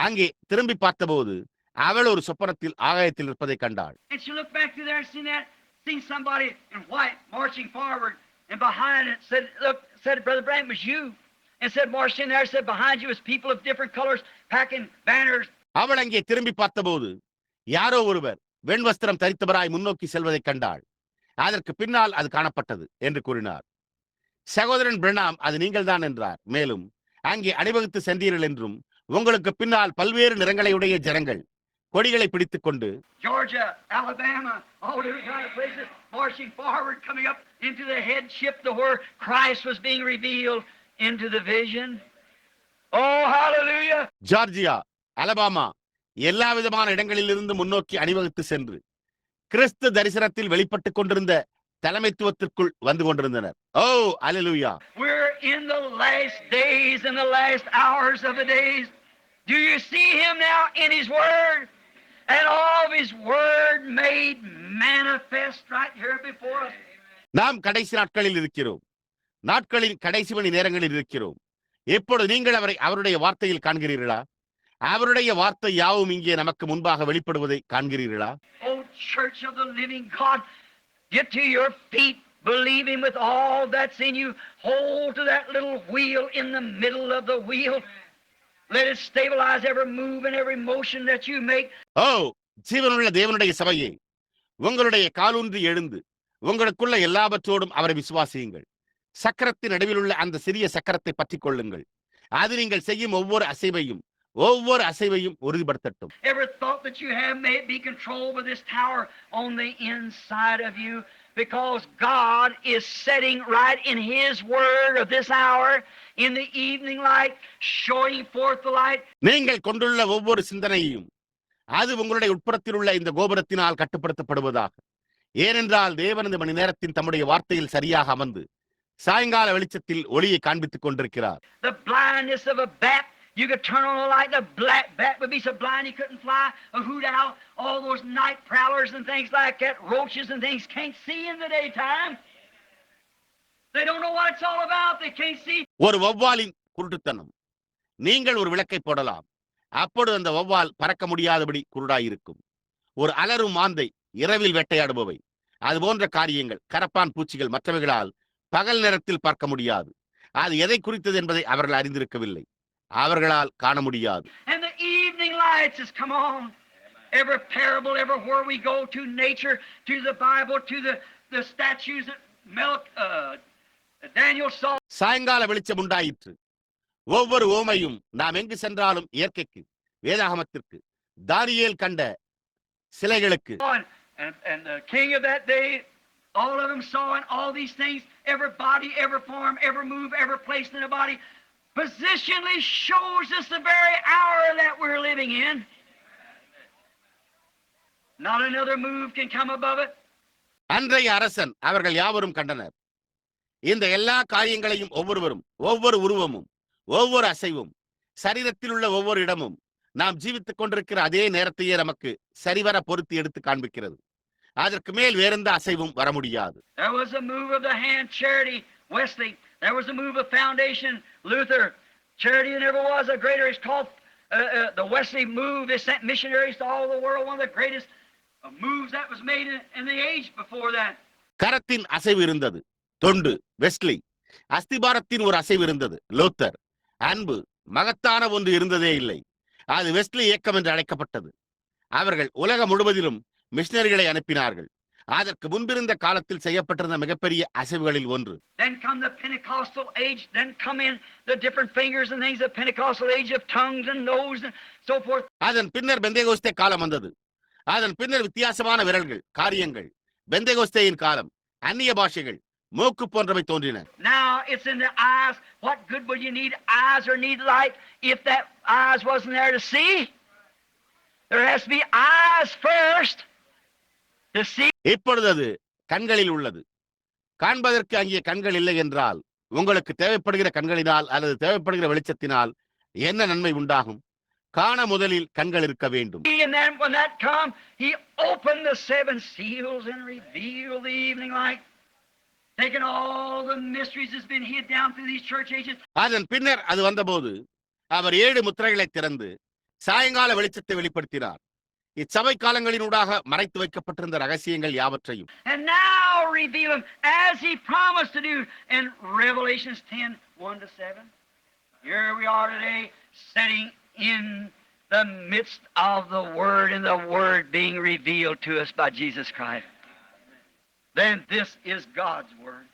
C: அங்கே திரும்பி பார்த்தபோது அவள் ஒரு சொப்பனத்தில் ஆகாயத்தில் இருப்பதை கண்டாள்.
B: And she looked back through there and seen somebody in white marching forward, and behind it said Brother Branham was you, and said marched in there, said behind you was people of different colors packing banners.
C: அவள் அங்கே திரும்பி பார்த்தபோது யாரோ ஒருவர் வெண்வஸ்திரம் தரித்தவராய் முன்னோக்கி செல்வதை கண்டாள். அதற்கு பின்னால் அது காணப்பட்டது என்று கூறினார். சகோதரன் பிரணாம், அது நீங்கள் தான் என்றார். மேலும் அங்கே அணிவகுத்து சென்றீர்கள் என்றும் உங்களுக்கு பின்னால் பல்வேறு நிறங்களையுடைய ஜனங்கள் கொடிகளை பிடித்துக் கொண்டு
B: Georgia, Alabama, all different kind of places marching forward, coming up into the headship to where Christ was being revealed into the vision. Oh, hallelujah!
C: Georgia, Alabama, எல்லா விதமான இடங்களிலிருந்து முன்னோக்கி அணிவகுத்து சென்று கிறிஸ்து தரிசனத்தில் வெளிப்பட்டுக் கொண்டிருந்த தலைமைத்துவத்திற்குள் வந்து கொண்டிருந்தனர். ஓ, அல்லேலூயா!
B: We're in the last days and the last hours of the days. Do you see him now in his word? And all of his word made manifest right here before us.
C: நாம் கடைசி நாட்களில் இருக்கிறோம். நாட்களின் கடைசி மணி நேரங்களில் இருக்கிறோம். எப்பொழுது நீங்கள் அவரை அவருடைய வார்த்தையில் காண்கிறீர்களா? அவருடைய வார்த்தை யாவும் இங்கே நமக்கு முன்பாக வெளிப்படுவதை காண்கிறீர்களா?
B: Oh, church of the living God, get to your feet, believe him with all that's in you. Hold to that little wheel in the middle of the wheel. Let it stabilize every move and every motion that you make.
C: ஓ, ஜீவனுள்ள தேவனுடைய சபையே, உங்களுடைய காலூன்றி எழுந்து உங்களுக்குள்ள எல்லாவற்றோடும் அவரை விசுவாசியுங்கள். சக்கரத்தின் நடுவில் உள்ள அந்த சிறிய சக்கரத்தை பற்றிக் கொள்ளுங்கள். அது நீங்கள் செய்யும் ஒவ்வொரு அசைவையும் உறுதிப்படுத்தட்டும்.
B: Every thought that you have may be controlled by this tower on the inside of you, because God is setting right in his word of this hour in the evening light, showing forth the light.
C: நீங்கள் கொண்டுள்ள ஒவ்வொரு சிந்தனையும் அது உங்களுடைய உட்புறத்தில் உள்ள இந்த கோபுரத்தினால் கட்டுப்படுத்தப்படுவதாக. ஏனென்றால் தேவன் இந்த மணி நேரத்தின் தம்முடைய வார்த்தையில் சரியாக அமர்ந்து சாயங்கால வெளிச்சத்தில் ஒளியை காண்பித்துக் கொண்டிருக்கிறார்.
B: The blindness of a bat, you could turn on a light, the black bat would be so blind he couldn't fly, a hoot owl, all those night prowlers and things like that, roaches and things can't see in the daytime. They don't know what it's all about, they can't see.
C: ஒரு வௌவாலின் குருட்டுத்தனம். நீங்கள் ஒரு விளக்கை போடலாம், அப்பொழுது அந்த வௌவால் பறக்க முடியாதபடி குருடாயிருக்கும். ஒரு அலரும் மாந்தை, இரவில் வேட்டையாடுபவை, அது போன்ற காரியங்கள் கரப்பான் பூச்சிகள் மற்றவைகளால் பகல் நேரத்தில் பார்க்க முடியாது. அது எதை குறித்தது என்பதை அவர்கள் அறிந்திருக்கவில்லை. அவர்களால் காண முடியாது.
B: And the evening lights has come on. Every parable, everywhere we go, to nature, to the Bible, to the statues that Daniel saw.
C: சாயங்கால வெளிச்சம் உண்டாயிற்று. ஒவ்வொரு ஓமையும் நாம் எங்கு சென்றாலும் இயற்கைக்கு, வேதாகமத்திற்கு, தானியேல் கண்ட சிலைகளுக்கு.
B: And the king of that day, all of them saw, and all these things, every body, every form, every move, every place in the body, positionally shows us the very hour that we're living in. Not another move can come above it.
C: அன்றைய அரசன் அவர்கள் யாவரும் கண்டனர். இந்த எல்லா காரியங்களையும் ஒவ்வொருவரும், ஒவ்வொரு உருவமும், ஒவ்வொரு அசைவும், சரீரத்தில் உள்ள ஒவ்வொரு இடமும் நாம் ஜீவித்துக் கொண்டிருக்கிற அதே நேரத்தையே நமக்கு சரிவர பொருத்தி எடுத்து காண்பிக்கிறது. அதற்கு மேல் வேறெந்த அசைவும் வர முடியாது.
B: There was a move of the hand, Charity, Wesley. There was a move of Foundation, Luther. Charity never was a greater. It's called the Wesley move. They sent missionaries to all the world. One of the greatest moves that was made in the age before that.
C: கரத்தின் அசைவு இருந்தது, தொண்டு, Wesley. அஸ்திபாரத்தின் ஒரு அசைவு இருந்தது, Luther. அன்பு, மகத்தான ஒன்று இருந்ததே இல்லை. அது வெஸ்லி இயக்கம் என்று அழைக்கப்பட்டது. அவர்கள் உலகம் முழுவதிலும் மிஷனரிகளை அனுப்பினார்கள். அதற்கு முன்பிருந்த காலத்தில் செய்யப்பட்டிருந்த மிகப்பெரிய அசைவுகளில் ஒன்று.
B: Then come the Pentecostal age. Then come in the different fingers and things. The Pentecostal age of tongues and nose and so forth.
C: அதன் பின்னர் பெந்தேகோஸ்தே காலம் வந்தது. அதன் பின்னர் வித்தியாசமான விரல்கள், காரியங்கள், பெந்தேகோஸ்தேயின் காலம், அந்நிய பாஷைகள், மூக்கு போன்றவை தோன்றின.
B: Now it's in the eyes. What good would you need eyes or need light if that eyes wasn't there to see? There has to be eyes first to see.
C: இப்பொழுது அது கண்களில் உள்ளது. காண்பதற்கு அங்கே கண்கள் இல்லை என்றால் உங்களுக்கு தேவைப்படுகிற கண்களினால் அல்லது தேவைப்படுகிற வெளிச்சத்தினால் என்ன நன்மை உண்டாகும்? காண முதலில் கண்கள் இருக்க வேண்டும்.
B: And then when that come, he opened the seven seals and revealed the evening light, taking all the mysteries that's been hid down through these church ages.
C: அதன் பின்னர் அது வந்தபோது அவர் 7 முத்திரைகளை திறந்து சாயங்கால வெளிச்சத்தை வெளிப்படுத்தினார். இச்சபை காலங்களினூடாக மறைத்து வைக்கப்பட்டிருந்த ரகசியங்கள் யாவற்றையும்.
B: And now reveal them as he promised to do in Revelations 10:1-7. Here we are today, sitting in the midst of the Word and the Word being revealed to us by Jesus Christ. Then this is God's Word.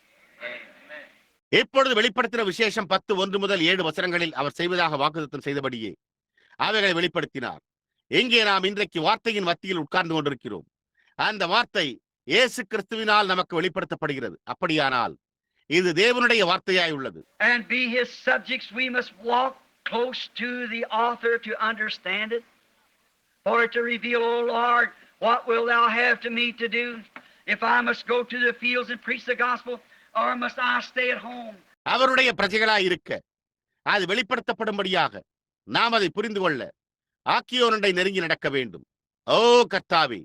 C: இப்பொழுது வெளிப்படுத்தின விசேஷம் 10:1 முதல் 7 வசனங்களில் அவர் செய்வதாக வாக்குத்தத்தம் செய்தபடியே அவைகளை வெளிப்படுத்தினார். இங்கே நாம் இன்றைக்கு வார்த்தையின் மத்தியில் உட்கார்ந்து கொண்டிருக்கிறோம். அந்த வார்த்தை இயேசு கிறிஸ்துவினால் நமக்கு வெளிப்படுத்தப்படுகிறது. அப்படியானால் இது தேவனுடைய வார்த்தையாய் உள்ளது.
B: And be his subjects, we must walk close to the author to understand it, for it to reveal, O Lord, what will thou have to me to do? If I must go to the fields and preach the gospel, or must I stay at home?
C: அவருடைய பிரஜைகளாய் இருக்க அது வெளிப்படுத்தப்படும்படியாக நாம் அதை புரிந்து கொள்ள ஆக்கியோனண்டை நெருங்கி நடக்க வேண்டும். ஓ கர்த்தாவே,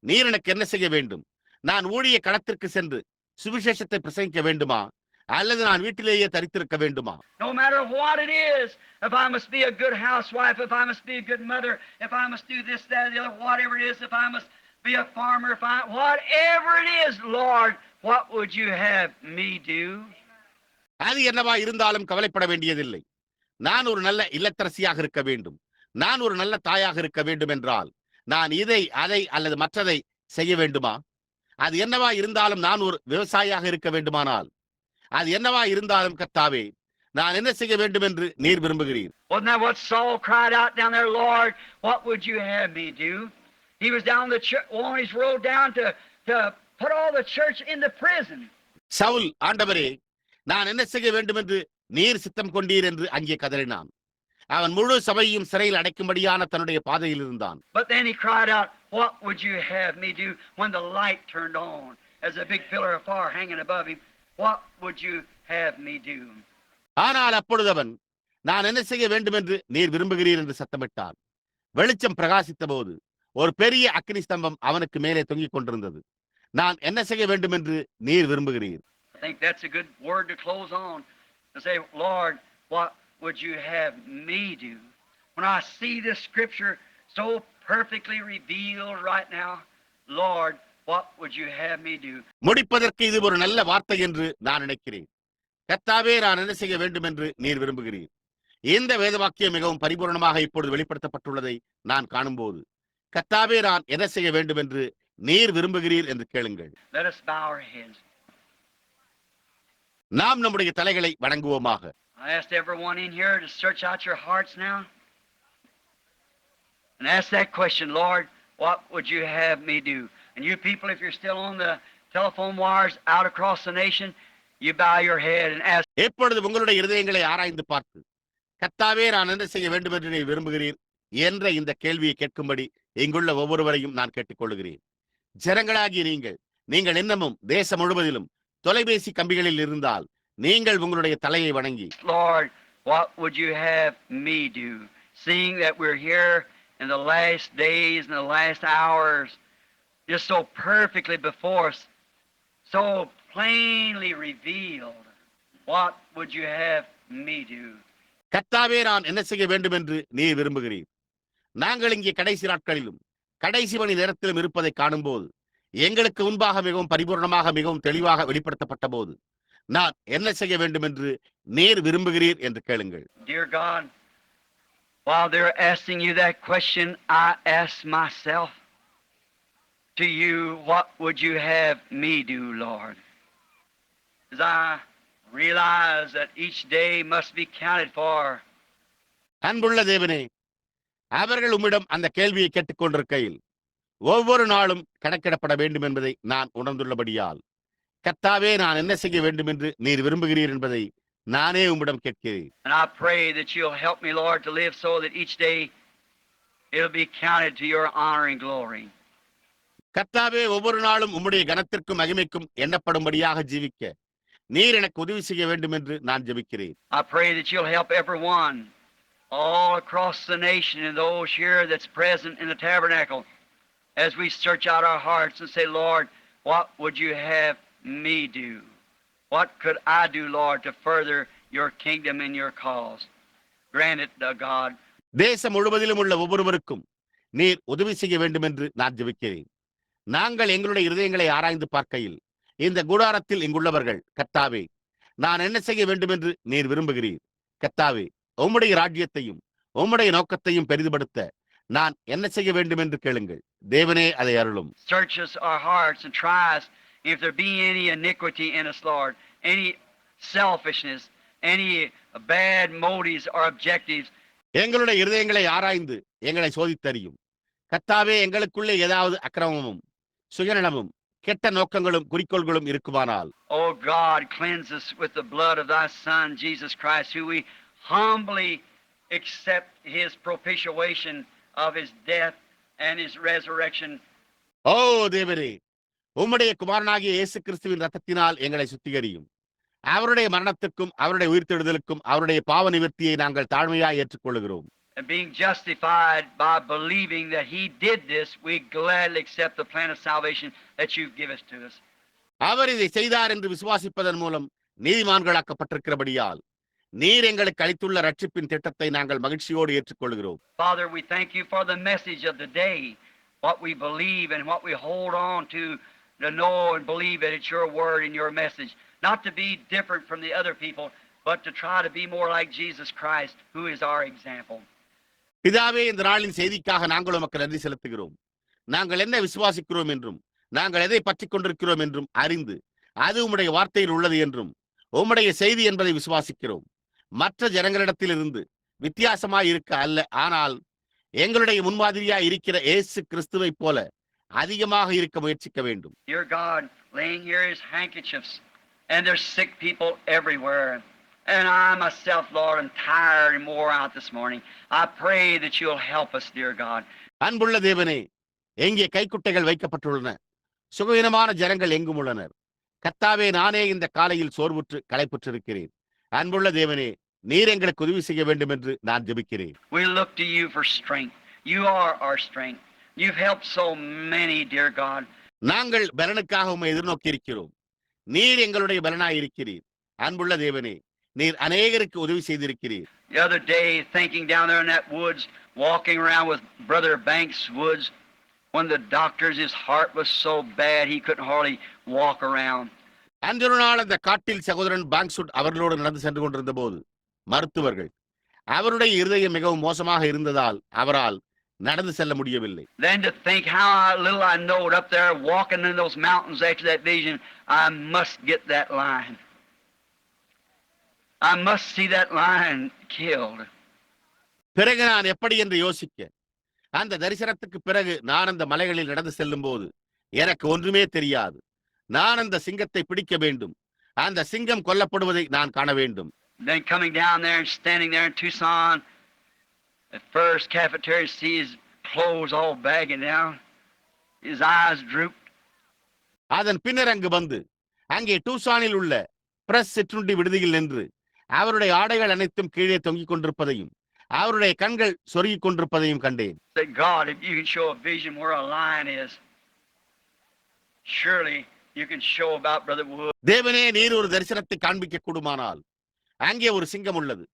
C: நீர் எனக்கு என்ன செய்ய வேண்டும்? நான் ஊழிய களத்திற்கு சென்று சுவிசேஷத்தை பிரசங்கிக்க வேண்டுமா, அல்லது நான் வீட்டிலேயே தரித்திருக்க வேண்டுமா?
B: No matter what it is, if I must be a good housewife, if I must be a good mother, if I must do this, that, the other, whatever it is, if I must be a farmer, whatever it is, Lord, what would you have me do?
C: அது என்னவா இருந்தாலும் கவலைப்பட வேண்டியதில்லை. நான் ஒரு நல்ல இல்லத்தரசியாக இருக்க வேண்டும், நான் ஒரு நல்ல தாயாக இருக்க வேண்டும் என்றால் நான் இதை, அதை அல்லது மற்றதை செய்ய வேண்டுமா? அது என்னவா இருந்தாலும் நான் ஒரு விவசாயியாக இருக்க வேண்டுமானால் அது என்னவா இருந்தாலும் கர்த்தாவே, நான் என்ன செய்ய வேண்டும் என்று நீர் விரும்புகிறீர்?
B: Wasn't that what Saul cried out down there, Lord, what would you have me do? He was down the on his road down to put all the church in the prison.
C: Saul, ஆண்டவரே, நான் என்ன செய்ய வேண்டும் என்று நீர் சித்தம் கொண்டீர் என்று அங்கே கதறினான். அவன் முழு சபையும் சிறையில் அடைக்கும்படியான தன்னுடைய பாதையில் இருந்தான்.
B: But then he cried out, what would you have me do? When the light turned on as a big pillar of fire hanging above him, what would you have me do?
C: ஆனால் அப்பொழுது அவன், நான் என்ன செய்ய வேண்டும் என்று நீர் விரும்புகிறீர் என்று சத்தமிட்டான். வெளிச்சம் பிரகாசித்த போது ஒரு பெரிய அக்கினி ஸ்தம்பம் அவனுக்கு மேலே தொங்கிக் கொண்டிருந்தது. நான் என்ன செய்ய வேண்டும் என்று நீர் விரும்புகிறீர்?
B: I think that's a good word to close on, to say, Lord, what would you have me do? When I see this scripture so perfectly revealed right now, Lord, what would you have me do?
C: முடிப்பதற்கு இது ஒரு நல்ல வார்த்தை என்று நான் நினைக்கிறேன். கர்த்தாவே, நான் என்ன செய்ய வேண்டும் என்று நீர் விரும்புகிறீர்? இந்த வேதவாக்கியம் மிகவும் பரிபூர்ணமாக இப்பொழுது வெளிப்படுத்தப்பட்டுள்ளதை நான் காணும்போது, கர்த்தாவே, நான் என்ன செய்ய வேண்டும் என்று நீர் விரும்புகிறீர் என்று கேளுங்கள்.
B: Let us bow our heads.
C: நாம் நம்முடைய தலைகளை வணங்குவோமாக.
B: I asked everyone in here to search out your hearts now and ask that question, Lord, what would you have me do? And you people, if you're still on the telephone wires out across the nation, you bow your head and ask.
C: எப்பொழுது உங்களுடைய இருதயங்களை ஆராய்ந்து பார்த்து, கர்த்தாவே, நான் என்ன செய்ய வேண்டும் என்று நீ விரும்புகிறீர் என்ற இந்த கேள்வியை கேட்கும்படி இங்குள்ள ஒவ்வொருவரையும் நான் கேட்டுக்கொள்கிறேன். ஜனங்களாகி நீங்கள் நீங்கள் இன்னமும் தேசம் முழுவதிலும் தொலைபேசி கம்பிகளில் இருந்தால் நீங்கள் உங்களுடைய தலையை வணங்கி,
B: Lord, what would you have me do? Seeing that we're here in the last days and the last hours, just so perfectly before us, so plainly revealed, what would you have me do?
C: கர்த்தாவே, நான் என்ன செய்ய வேண்டும் என்று நீர் விரும்புகிறீர்? நாங்கள் இங்கே கடைசி நாட்களிலும் கடைசி மணி நேரத்திலும் இருப்பதை காணும்போது, எங்களுக்கு முன்பாக மிகவும் பரிபூர்ணமாக மிகவும் தெளிவாக வெளிப்படுத்தப்பட்ட போது, நான் என்ன செய்ய வேண்டும் என்று நீர் விரும்புகிறீர் என்று கேளுங்கள்.
B: Dear God, while they're asking you that question, I ask myself, to you, what would you have me do, Lord? As I realize that each day must be counted for.
C: அன்புள்ள தேவனே, அவர்கள் உம்மிடம் அந்த கேள்வியை கேட்டுக்கொண்டிருக்கையில் ஒவ்வொரு நாளும் கணக்கிடப்பட வேண்டும் என்பதை நான் உணர்ந்துள்ளபடியால், கர்த்தாவே, நான் என்ன செய்ய வேண்டும் என்று நீர் விரும்புகிறீர் என்பதை நானே உம்மிடம் கேட்கிறேன்.
B: And I pray that you'll help me, Lord, to live so that each day it'll be counted to your honor and glory.
C: கர்த்தாவே, ஒவ்வொரு நாளும் உம்முடைய கனத்திற்கும் மகிமைக்கும் எண்ணப்படும்படியாக ஜீவிக்க நீர் எனக்கு உதவி செய்ய வேண்டும் என்று நான் ஜெபிக்கிறேன்.
B: I pray that you'll help everyone all across the nation and those here that's present in the tabernacle as we search out our hearts and say, Lord, what would you have me do? What could I do, Lord, to further your kingdom and your cause? Grant it, God.
C: தேசம் முழுவதிலும் உள்ள ஒவ்வொருவருக்கும் நீர் உதவி செய்ய வேண்டும் என்று நான் ஜெபிக்கிறேன். நாங்கள் எங்களுடைய இருதயங்களை ஆராய்ந்து பார்க்கையில் இந்த கூடாரத்தில் இங்குள்ளவர்கள், கர்த்தாவே, நான் என்ன செய்ய வேண்டும் என்று நீர் விரும்புகிறீர்? கர்த்தாவே, உம்முடைய ராஜ்யத்தையும் உம்முடைய நோக்கத்தையும் பெரிதுபடுத்த நான் என்ன செய்ய வேண்டும் என்று கேளுங்கள். தேவனே, அதை அருளும்.
B: Search us our hearts and try us if there be any iniquity in us, Lord, any selfishness, any bad motives or objectives.
C: எங்களுடைய இருதயங்களை ஆராய்ந்து எங்களை சோதித்தறியும். கர்த்தாவே, எங்களுக்குள்ளே ஏதாவது அக்கிரமமும் சுயநலமும் கெட்ட நோக்கங்களும் குறிக்கோள்களும் இருக்குமானால்,
B: Oh God, cleanse us with the blood of thy Son, Jesus Christ, who we humbly accept his propitiation of his death and his resurrection.
C: ஓ தேவரே, உம்முடைய குமாரனாகிய இயேசு கிறிஸ்துவின் ரத்தத்தினால் எங்களை சுத்திகரியும். அவருடைய மரணத்துக்கும் அவருடைய உயிர்த்தெழுதலுக்கும் அவருடைய பாவ நிவர்த்தியை நாங்கள் தாழ்மையாய் ஏற்றுக்கொள்கிறோம்.
B: And being justified by believing that he did this, we gladly accept the plan of salvation that you've given to us.
C: அவர் இதை செய்தார் என்று விசுவாசிப்பதன் மூலம் நீதிமான்களாக்கப்பட்டிருக்கிறபடியால் நீர் எங்களுக்கு அளித்துள்ள ரட்சிப்பின் திட்டத்தை நாங்கள் மகிழ்ச்சியோடு ஏற்றுக்கொள்கிறோம்.
B: Father, we thank you for the message of the day, what we believe and what we hold on to know and believe that it's your word and your message, not to be different from the other people, but to try to be more like Jesus Christ, who is our example.
C: பிதாவே, இந்த நாளின் செய்திக்காக நாங்கள் உமக்கு நன்றி செலுத்துகிறோம். நாங்கள் என்ன விசுவாசிக்கிறோம் என்றும் நாங்கள் எதை பற்றிக் கொண்டிருக்கிறோம் என்றும் அறிந்து அது உம்முடைய வார்த்தையில் உள்ளது என்றும் உம்முடைய செய்தி என்பதை விசுவாசிக்கிறோம். மற்ற ஜனங்களிடத்திலிருந்து வித்தியாசமாய் இருக்க அல்ல, ஆனால் எங்களுடைய முன்மாதிரியாய் இருக்கிற இயேசு கிறிஸ்துவை போல அதிகமாக இருக்க முயற்சிக்க வேண்டும்.
B: Dear God, laying here his handkerchiefs, and there's sick people everywhere. And I myself, Lord, am tired and wore out this morning. I pray that you'll help us, dear God.
C: அன்புள்ள தேவனே, எங்கே கைக்குட்டைகள் வைக்கப்பட்டுள்ளன, சுகவீனமான ஜனங்கள் எங்கும் உள்ளனர். கர்த்தாவே, நானே இந்த காலையில் சோர்வுற்று களைப்புற்றிருக்கிறேன். அன்புள்ள தேவனே, நீர் எங்களுக்கு உதவி செய்ய வேண்டும் என்று நான் ஜெபிக்கிறேன்.
B: We look to you for strength. You are our strength. You've helped so many, dear God.
C: நாங்கள் பலனுக்காக உம்மை எதிர்நோக்கி இருக்கிறோம். நீர் எங்களுடைய பலனாய் இருக்கிறீர். அன்புள்ள தேவனே, நீர் அநேகருக்கு உதவி செய்திருக்கிறீர்.
B: The other day, thinking down there in that woods, walking around with Brother Banks Woods, when the doctors, his heart was so bad he couldn't hardly walk around.
C: அன்றொரு நாள் அந்த காட்டில் சகோதரன் பாங்க்சுட் அவர்களோடு நடந்து சென்று கொண்டிருந்த போது மருத்துவர்கள் அவருடைய இருதயம் மிகவும் மோசமாக இருந்ததால் அவரால் நடந்து செல்ல முடியவில்லை.
B: Then to think how little I knowed up there walking in those mountains after that vision, I must get that lion. I must see that lion killed.
C: பிறகு நான் எப்படி என்று யோசிக்க, அந்த தரிசனத்துக்கு பிறகு நான் அந்த மலைகளில் நடந்து செல்லும் போது எனக்கு ஒன்றுமே தெரியாது. நான் அந்த சிங்கத்தை பிடிக்க வேண்டும், அந்த சிங்கம் கொல்லப்படுவதை நான் காண வேண்டும்.
B: Then coming down there and standing there in Tucson, at first cafeteria, see his clothes all bagging down, his eyes drooped.
C: அதன் பின்னர் அங்கு வந்து அங்கே டூசானில் உள்ள பிரஸ் சிற்றுண்டி விடுதியில் நின்று அவருடைய ஆடைகள் அனைத்தும் கீழே தொங்கிக் கொண்டிருப்பதையும் அவருடைய கண்கள் சொருகிக் கொண்டிருப்பதையும் கண்டேன்.
B: Said, God, if you can show a vision where a lion is, surely you can show about Brother Wood.
C: தேவனே, நீர் ஒரு தரிசனத்தை காண்பிக்க கூடுமானால் அங்கே ஒரு சிங்கம் உள்ளது,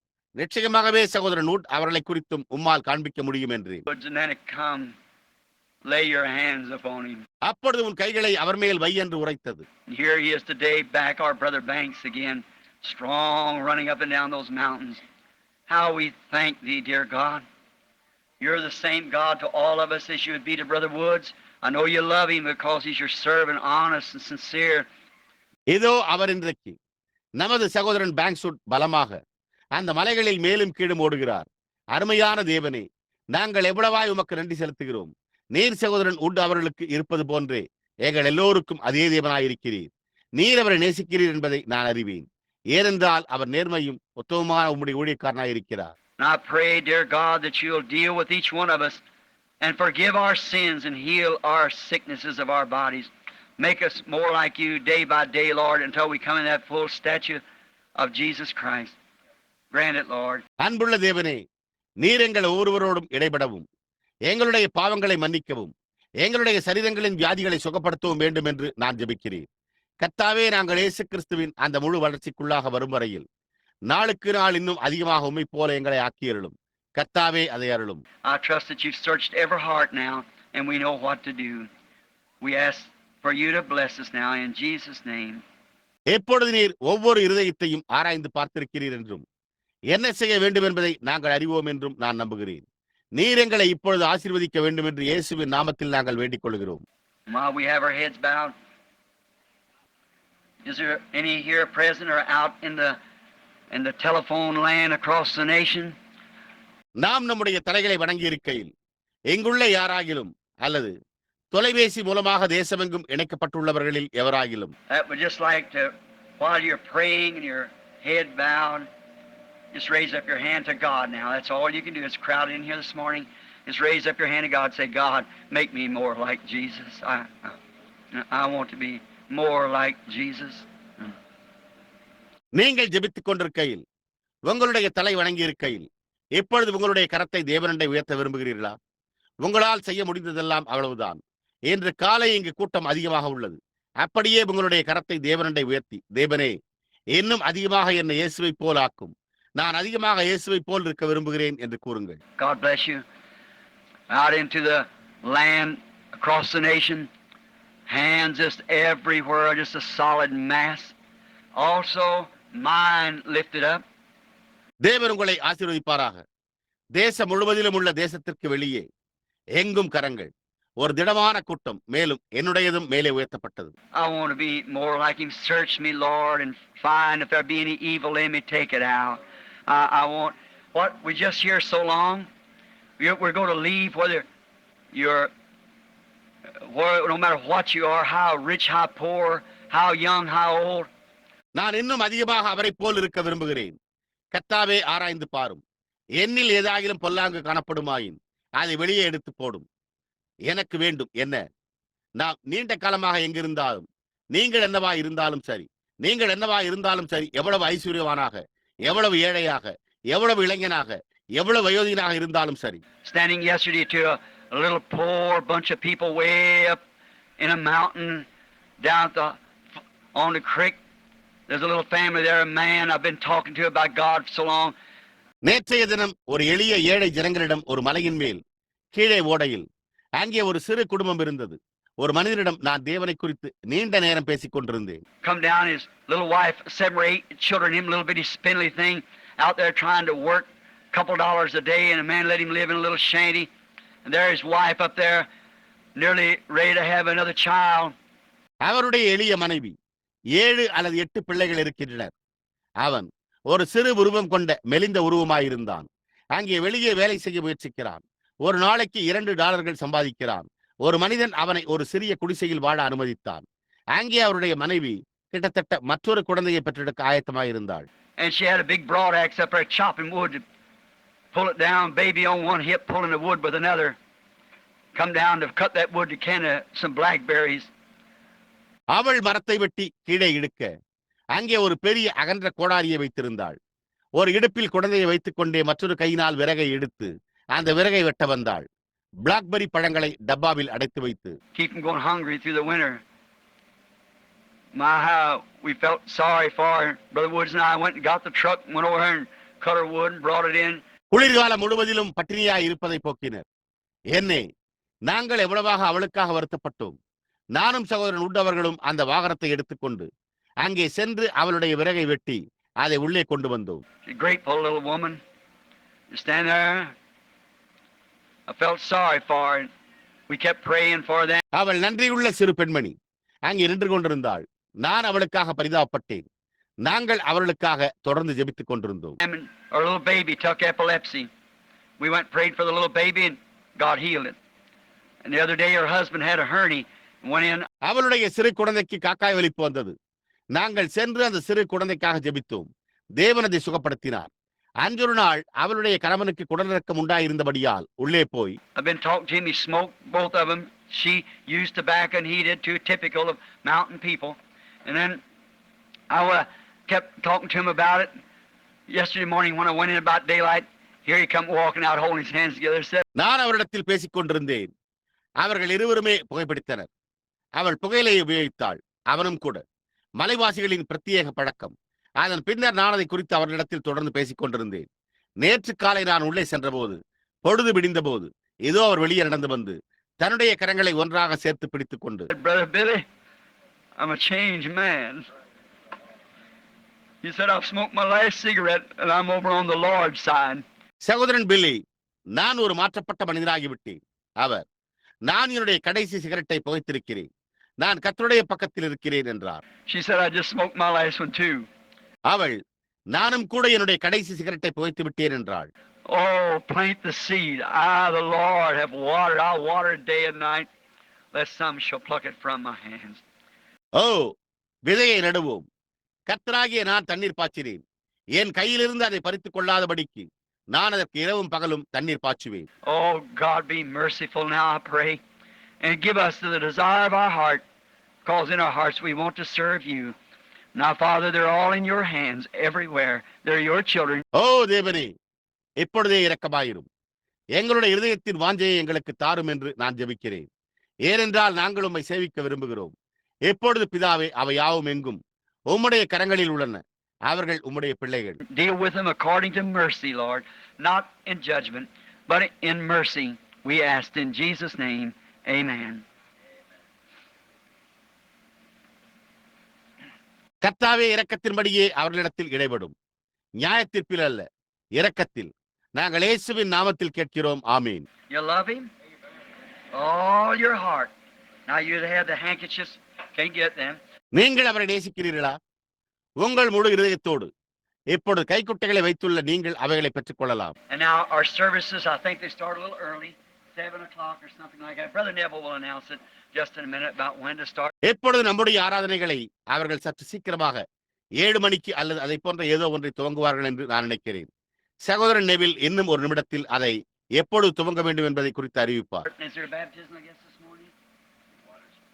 C: நிச்சயமாகவே சகோதரன் வூட் அவர்களை குறித்தும் உம்மால் காண்பிக்க முடியும் என்று.
B: And then it come, lay your hands upon him.
C: அப்பொழுது உன் கைகளை அவர் மேல் வை என்று உரைத்தது.
B: Here he is today, back our Brother Banks again, strong, running up and down those mountains. How we thank thee, dear God. You're the same God to all of us as you would be to Brother Woods. I know you love him because he's your servant, honest and sincere.
C: இதோ அவர் இன்றைக்கு நமது சகோதரன் பேங்க்ஸுட் பலமாக அந்த மலைகளில் மேலும் கீழும் ஓடுகிறார். அருமையான தேவனே, நாங்கள் எவ்வளவாய் உமக்கு நன்றி செலுத்துகிறோம். நீர் சகோதரன் உட் அவர்களுக்கு இருப்பது போன்றே எங்கள் எல்லோருக்கும் அதே தேவனாயிருக்கிறீர். நீர் அவரை நேசிக்கிறீர் என்பதை நான் அறிவேன். ஏனென்றால் அவர் நேர்மையும் உத்தமமான உம்முடைய ஊழியக்காரனாயிருக்கிறார்.
B: And I pray, dear God, that you'll deal with each one of us and forgive our sins and heal our sicknesses of our bodies. Make us more like you day by day, Lord, until we come in that full stature of Jesus Christ. Grant it, Lord.
C: அன்புள்ள தேவனே, நீர் எங்கள் ஒவ்வொருவரோடும் இடைபடவும் எங்களுடைய பாவங்களை மன்னிக்கவும் எங்களுடைய சரீரங்களின் வியாதிகளை சுகப்படுத்தவும் வேண்டும் என்று நான் ஜெபிக்கிறேன். கர்த்தாவே, நாங்கள் இயேசு கிறிஸ்துவின் அந்த முழு வளர்ச்சிக்குள்ளாக வரும் வரையில் நாளுக்கு நாள் இன்னும் அதிகமாக உம்மை போல எங்களை ஆக்கியருளும். கர்த்தாவே, அதை அருளும்.
B: I trust that you've searched every heart now and we know what to do. We ask for you to bless us now in Jesus' name.
C: எப்பொழுது நீர் ஒவ்வொரு இருதயத்தையும் ஆராய்ந்து பார்த்திருக்கிறீர் என்றும் என்ன செய்ய வேண்டும் என்பதை நாங்கள் அறிவோம் என்றும் நான் நம்புகிறேன். நீர் எங்களை இப்பொழுது ஆசீர்வதிக்க வேண்டும் என்று இயேசுவின் நாமத்தில் நாங்கள் வேண்டிக் கொள்கிறோம்.
B: While we have our heads bowed, is there any here present or out in the telephone land across the nation?
C: நாம் நம்முடைய தலைகளை வணங்கி இருக்கையில் எங்குள்ள யாராகிலும் அல்லது தொலைபேசி மூலமாக தேசமெங்கும் இணைக்கப்பட்டுள்ளவர்களில் எவராகிலும்
B: That would just like to, while you're praying and your head bowed, just raise up your hand to God now. That's all you can do. It's crowded in here this morning. Just raise up your hand to God. Say, God, make me more like Jesus. I want to be more like Jesus.
C: நீங்கள் ஜெபித்துக் கொண்டிருக்கையில் உங்களுடைய தலை வணங்கி இருக்கையில் எப்பொழுது உங்களுடைய கரத்தை தேவனண்டை உயர்த்த விரும்புகிறீர்களா? உங்களால் செய்ய முடிந்ததெல்லாம் அவ்வளவுதான். இன்று காலை இங்கு கூட்டம் அதிகமாக உள்ளது. அப்படியே உங்களுடைய கரத்தை தேவனண்டை உயர்த்தி, தேவனே, இன்னும் அதிகமாக என்னை இயேசுவை போல் ஆக்கும், நான் அதிகமாக இயேசுவை போல் இருக்க விரும்புகிறேன் என்று கூறுங்கள்.
B: God bless you. Out into the land, across the nation, hands just everywhere, just a solid mass. Also, mind lifted up.
C: தேவன் உங்களை ஆசீர்வதிப்பாராக. தேசம் முழுவதிலும் உள்ள தேசத்திற்கு வெளியே எங்கும் கரங்கள், ஒரு திடமான கூட்டம், மேலும் என்னுடையதும் மேலே உயர்த்தப்பட்டது.
B: I want to be more like him. Search me, Lord, and find if there be any evil in me, take it out. I want what we just hear so long. We're going to leave whether you're, no matter what you are, how rich, how poor, how young, how old.
C: நான் இன்னும் அதிகமாக அவரை போல் இருக்க விரும்புகிறேன். கர்த்தாவே, ஆராய்ந்து பாரும். என்னில் ஏதாகிலும் பொல்லாங்கு காணப்படுமாயின் அதை வெளியே எடுத்து போடும். எனக்கு வேண்டும் என்ன? நான் நீண்ட காலமாக எங்கிருந்தாலும், நீங்கள் என்னவா இருந்தாலும் சரி, நீங்கள் என்னவா இருந்தாலும் சரி, எவ்வளவு ஐஸ்வர்யவானாக, எவ்வளவு ஏழையாக, எவ்வளவு இளைஞனாக, எவ்வளவு வயோதிகனாக இருந்தாலும் சரி.
B: Standing yesterday to a little poor bunch of people way up in a mountain down on the creek. There's a little family there, a man I've been talking to about God for so long.
C: நேற்றைய தினம் ஒரு எளிய ஏழை ஜனங்களிடம் ஒரு மலையின் மேல் கீழே ஓடையில் அங்கே ஒரு சிறு குடும்பம் இருந்தது. ஒரு மனிதனிடம் நான் தேவனை குறித்து நீண்ட நேரம் பேசிக் கொண்டிருந்தேன்.
B: Come down, his little wife, 7 or 8 children, him little bitty spindly thing out there trying to work a couple dollars a day, and a man let him live in a little shanty, and there his wife up there nearly ready to have another child.
C: அவருடைய எளிய மனைவி, 7 அல்லது 8 பிள்ளைகள் இருக்கின்றனர். அவன் ஒரு சிறு உருவம் கொண்ட மெலிந்த உருவமாயிருந்தான். அங்கே வெளியே வேலை செய்ய முயற்சிக்கிறான். ஒரு நாளைக்கு $2 சம்பாதிக்கிறான். ஒரு மனிதன் அவனை ஒரு சிறிய குடிசையில் வாழ அனுமதித்தான். அங்கே அவருடைய மனைவி கிட்டத்தட்ட மற்றொரு குழந்தையை பெற்றெடுக்க ஆயத்தமாயிருந்தாள்.
B: And she had a big broad axe up there chopping wood to pull it down, baby on one hip pulling the wood with another. Come down to cut that wood to can some blackberries.
C: அவள் மரத்தை வெட்டி கீழே இழுக்க அங்கே ஒரு பெரிய அகன்ற கோடாரியை வைத்திருந்தாள். ஒரு இடுப்பில் குழந்தையை வைத்துக் கொண்டே மற்றொரு கையினால் விறகை எடுத்து அந்த விறகை வெட்ட வந்தாள். பிளாக்பெரி பழங்களை டப்பாவில் அடைத்து வைத்து.
B: Keep them going hungry through the winter. My, how we felt sorry for her. Brother Woods and I went and got the truck and went over here and cut her wood and brought it in.
C: குளிர்காலம் முழுவதிலும் பட்டினியாய் இருப்பதை போக்கினர். என்னே, நாங்கள் எவ்வளவாக அவளுக்காக வருத்தப்பட்டோம். நானும் சகோதரன் உண்டவர்களும் அந்த வாகனத்தை எடுத்துக்கொண்டு அங்கே சென்று அவளுடைய விறகை வெட்டி அதை உள்ளே கொண்டு வந்தோம்.
B: Grateful little woman. You stand there. I felt sorry for her. We kept praying for them.
C: அவள் நன்றியுள்ள சிறு பெண்மணி அங்கே நின்று கொண்டிருந்தாள். நான் அவளுக்காக பரிதாபப்பட்டேன். நாங்கள் அவர்களுக்காக தொடர்ந்து ஜெபித்துக் கொண்டிருந்தோம்.
B: Our little baby took epilepsy. We went and prayed for the little baby and God healed it. And the other day her husband had a hernia and went in.
C: அவளுடைய சிறு குழந்தைக்கு காக்காய் வலிப்பு வந்தது. நாங்கள் சென்று அந்த சிறு குழந்தைக்காக ஜெபித்தோம். தேவன் அதை சுகப்படுத்தினார். அன்றொரு நாள் அவளுடைய கணவனுக்கு குடலிறக்கம் உண்டாயிருந்தபடியால் உள்ளே போய்
B: I've been talking to him. He smoked both of them. She used tobacco and he did too, typical of mountain people. And then I kept talking to him about it. Yesterday morning when I went in about daylight, here he come walking out holding his hands together. Said,
C: நான் அவரிடத்தில் பேசிக் கொண்டிருந்தேன். அவர்கள் இருவருமே புகைப்பிடித்தனர். அவள் புகையிலையை உபயோகித்தாள், அவனும் கூட. மலைவாசிகளின் பிரத்யேக பழக்கம். அதன் பின்னர் நான் அதை குறித்து அவர்களிடத்தில் தொடர்ந்து பேசிக் கொண்டிருந்தேன். நேற்று காலை நான் உள்ளே சென்றபோது பொழுது விடிந்த போது ஏதோ அவர் வெளியே நடந்து வந்து தன்னுடைய கரங்களை ஒன்றாக சேர்த்து பிடித்துக் கொண்டு,
B: Brother Billy, I'm a changed man. He said, I've smoked my last cigarette and I'm over on the Lord's side.
C: சகோதரன் பில்லி, நான் ஒரு மாற்றப்பட்ட மனிதனாகிவிட்டேன். அவர், நான் என்னுடைய கடைசி சிகரெட்டை புகைத்திருக்கிறேன். நான் கர்த்தருடைய பக்கத்தில் இருக்கிறேன் என்றார்.
B: She said, I just smoked my last one too.
C: அவள், நானும் கூட என்னுடைய கடைசி சிகரெட்டை புகைத்து விட்டேன் என்றாள்.
B: Oh, plant the seed. I, the Lord, have watered. I'll water it day and night, lest some shall pluck it from my hands.
C: ஓ, விதையை நடுவோம். கர்த்தராகிய நான் தண்ணீர் பாய்ச்சினேன். என் கையிலிருந்து அதை பறித்துக் கொள்ளாதபடிக்கு நான் அதற்கு இரவும் பகலும் தண்ணீர் பாய்ச்சுவேன்.
B: Oh, God, be merciful now, I pray, and give us the desire of our heart, because in our hearts we want to serve you. Now, Father, they're all in your hands everywhere. They're your children.
C: ஓ தேவனே, இப்பொழுதே இரக்கமாயிரும். எங்களுடைய இருதயத்தின் வாஞ்சையை எங்களுக்கு தாரும் என்று நான் ஜெபிக்கிறேன். ஏனென்றால் நாங்கள் உம்மை சேவிக்க விரும்புகிறோம். எப்பொழுது பிதாவே, அவை யாவும் எங்கும் உம்முடைய கரங்களில் உள்ளன. அவர்கள் உம்முடைய பிள்ளைகள்.
B: Deal with them according to mercy, Lord, not in judgment, but in mercy. We ask in Jesus' name. Amen.
C: கர்த்தாவே, இரக்கத்தின்படியே அவர்களிடத்தில் இடைபடும். நியாயத்தீர்ப்பில் அல்ல, இரக்கத்தில். நாங்கள் இயேசுவின் நாமத்தில் கேட்கிறோம். ஆமீன்.
B: You love him? All your heart. Now you have the handkerchiefs, can't get them.
C: நீங்கள் அவரை நேசிக்கிறீர்களா? உங்கள் முழு இருதயத்தோடு. இப்பொழுது கைக்குட்டைகளை வைத்துள்ள நீங்கள் அவைகளை பெற்றுக் கொள்ளலாம்.
B: And now our services, I think they start a little early, 7 o'clock or something like that. Brother Neville will announce it just in a minute about when to start.
C: எப்பொழுது நம்முடைய ஆராதனைகளை அவர்கள் சற்று சீக்கிரமாக 7 மணிக்கு அல்லது அதை போன்ற ஏதோ ஒன்றை துவங்குவார்கள் என்று நான் நினைக்கிறேன். சகோதரன் நெவில் இன்னும் ஒரு நிமிடத்தில் அதை எப்பொழுது துவங்க வேண்டும் என்பதை குறித்து அறிவிப்பார்.
B: Is there baptism, I guess, this morning?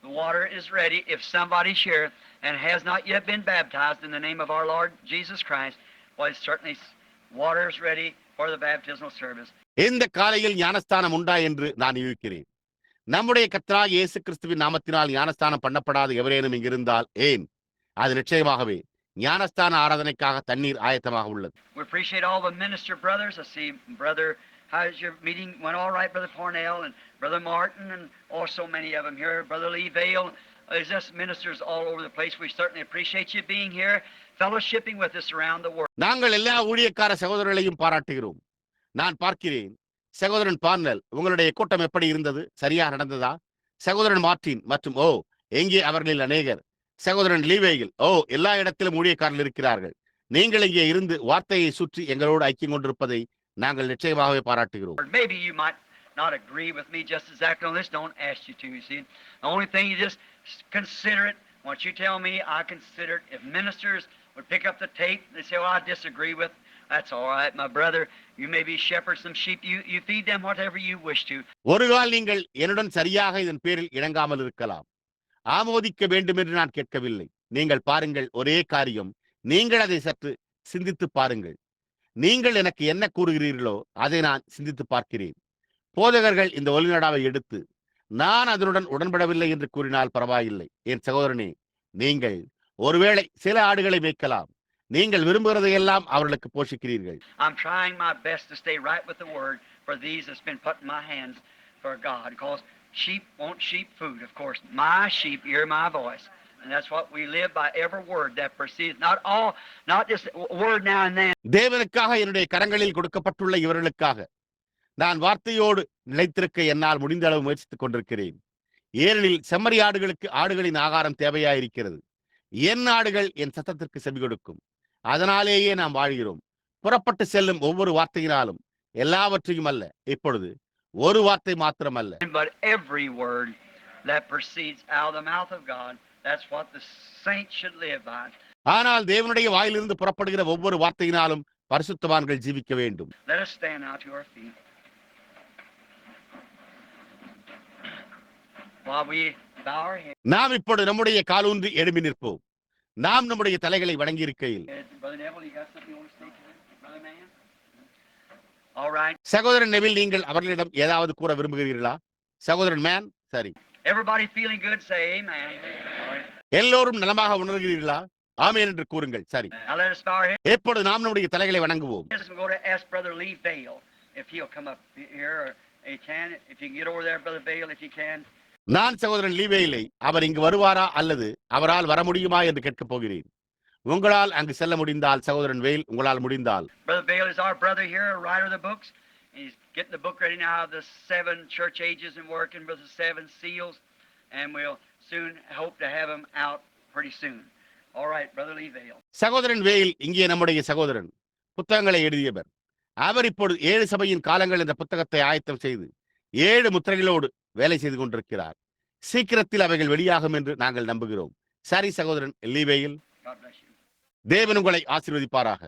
B: The water is ready. If somebody's here and has not yet been baptized in the name of our Lord Jesus Christ, well, certainly water is ready for the baptismal service.
C: இந்த காலையில் ஞானஸ்தானம் உண்டா என்று நான் யூகிக்கிறேன். நம்முடைய கர்த்தராகிய இயேசு கிறிஸ்துவின் நாமத்தினால் ஞானஸ்தானம் பண்ணப்படாத எவரேனும் இங்கிருந்தால் ஏன், அது நிச்சயமாகவே ஞானஸ்தான ஆராதனைக்காக தண்ணீர் ஆயத்தமாக உள்ளது.
B: We appreciate all the minister brothers. I see Brother, how's your meeting? Went all right, Brother Parnell and Brother Martin and also many of them here. Brother Lee Vale. There's just ministers all over the place. We certainly appreciate you being here, fellowshipping with us around the world.
C: நாங்கள் எல்லா ஊழியக்கார சகோதரர்களையும் பாராட்டுகிறோம். நான் பார்க்கிறேன். சகோதரன் Parnell, உங்களுடைய கூட்டம் எப்படி இருந்தது? சரியாக நடந்ததா? சகோதரன் மார்டின் மற்றும் எங்கே அவர்களில் அநேகர். சகோதரன் லீவேயில், எல்லா இடத்திலும் ஊழியக்காரர்கள் இருக்கிறார்கள். நீங்கள் இங்கே இருந்து வார்த்தையை சுற்றி எங்களோடு ஐக்கியம் கொண்டிருப்பதை நாங்கள் நிச்சயமாகவே பாராட்டுகிறோம்.
B: Maybe you might not agree with me just exactly on this. Don't ask you to, you see. The only thing, you just consider it. Once you tell me, I consider it. If ministers would pick up the tape, they say, well, I disagree with, that's all right, my brother. You maybe shepherd some sheep. You feed them whatever you wish to.
C: ஒரு கால் நீங்கள் என்னுடன் சரியாக இதன் பேரில் இணங்காமல் இருக்கலாம். ஆமோதிக்க வேண்டும் என்று நான் கேட்கவில்லை. நீங்கள் பாருங்கள், ஒரே காரியம், நீங்கள் அதை சற்று சிந்தித்து பாருங்கள். நீங்கள் எனக்கு என்ன கூறுகிறீர்களோ அதை நான் சிந்தித்து பார்க்கிறேன். போதகர்கள் இந்த ஒலிநடாவை எடுத்து நான் அதனுடன் உடன்படவில்லை என்று கூறினால் பரவாயில்லை. என் சகோதரனே, நீங்கள் ஒருவேளை சில ஆடுகளை மேய்க்கலாம். நீங்கள் விரும்புகிறதையெல்லாம் அவர்களுக்கு போஷிக்கிறீர்கள்.
B: I'm trying my best to stay right with the word for these that's been put in my hands for God, because sheep want sheep food, of course. My sheep hear my voice, and that's what we live by, every word that proceeds, not just a word now and then.
C: தேவனுக்காக என்னுடைய கரங்களில் கொடுக்கப்பட்டுள்ள இவர்களுக்காக நான் வார்த்தையோடு நிலைத்திருக்க என்னால் முடிந்த அளவு முயற்சித்துக் கொண்டிருக்கிறேன். ஏனெனில் செம்மறி ஆடுகளுக்கு ஆடுகளின் ஆகாரம் தேவையாயிருக்கிறது. என் ஆடுகள் என் சத்தத்திற்கு செவி கொடுக்கும். அதனாலேயே நாம் வாழ்கிறோம். புறப்பட்டு செல்லும் ஒவ்வொரு வார்த்தையினாலும் எல்லாவற்றையும் அல்ல, இப்பொழுது ஒரு வார்த்தை மாத்திரமல்ல,
B: But every word that proceeds out of the mouth of God, that's what the saints should live by.
C: ஆனால் தேவனுடைய வாயிலிருந்து புறப்படுகிற ஒவ்வொரு வார்த்தையினாலும் பரிசுத்தவான்கள் ஜீவிக்க வேண்டும்.
B: Let us stand now to our feet. While we bow our heads.
C: நாம் இப்பொழுது நம்முடைய காலூன்றி எழும்பி நிற்போம். நாம் நம்முடைய தலைகளை வணங்கி இருக்கையில்,
B: Brother Neville, you got something you want to say to him? Brother man? All right.
C: சகோதரன் நெவில், நீங்கள் அவர்களிடம் ஏதாவது கூற விரும்புகிறீர்களா? சகோதரன் மேன், சரி.
B: Everybody feeling good, say amen. All right.
C: எல்லோரும் நலமாக உணர்கிறீர்களா? ஆமென் என்று கூறுங்கள். சரி.
B: Now let us bow our heads.
C: எப்பொழுது நாம் நம்முடைய தலைகளை வணங்குவோம்.
B: Yes, we're going to ask Brother Lee Bale if he'll come up here, or he can. If you can get over there, Brother Bale, if you can.
C: நான் சகோதரன் லீவேயிலை அவர் இங்கு வருவாரா அல்லது அவரால் வர முடியுமா என்று கேட்கப் போகிறேன். உங்களால் அங்கு செல்ல முடிந்தால் சகோதரன் வேல், உங்களால் முடிந்தால்.
B: Brother Bale is our brother here, a writer of the books. He's getting the book ready now of the 7 church ages and working with the 7 seals, and we'll soon hope to have him out pretty soon. All right, Brother Lee Bale.
C: சகோதரன் வேல் இங்கே நம்முடைய சகோதரன், புத்தகங்களை எழுதியவர். அவர் இப்பொழுது 7 சபையின் காலங்கள் என்ற புத்தகத்தை ஆயத்தம் செய்து 7 முத்திரைகளோடு வேலை செய்து கொண்டிருக்கிறார். சீக்கிரத்தில் அவைகள் வெளியாகும் என்று நாங்கள் நம்புகிறோம். சரி சகோதரன் லீவேயில்,
B: God bless you.
C: தேவன் உங்களை ஆசீர்வதிப்பாராக.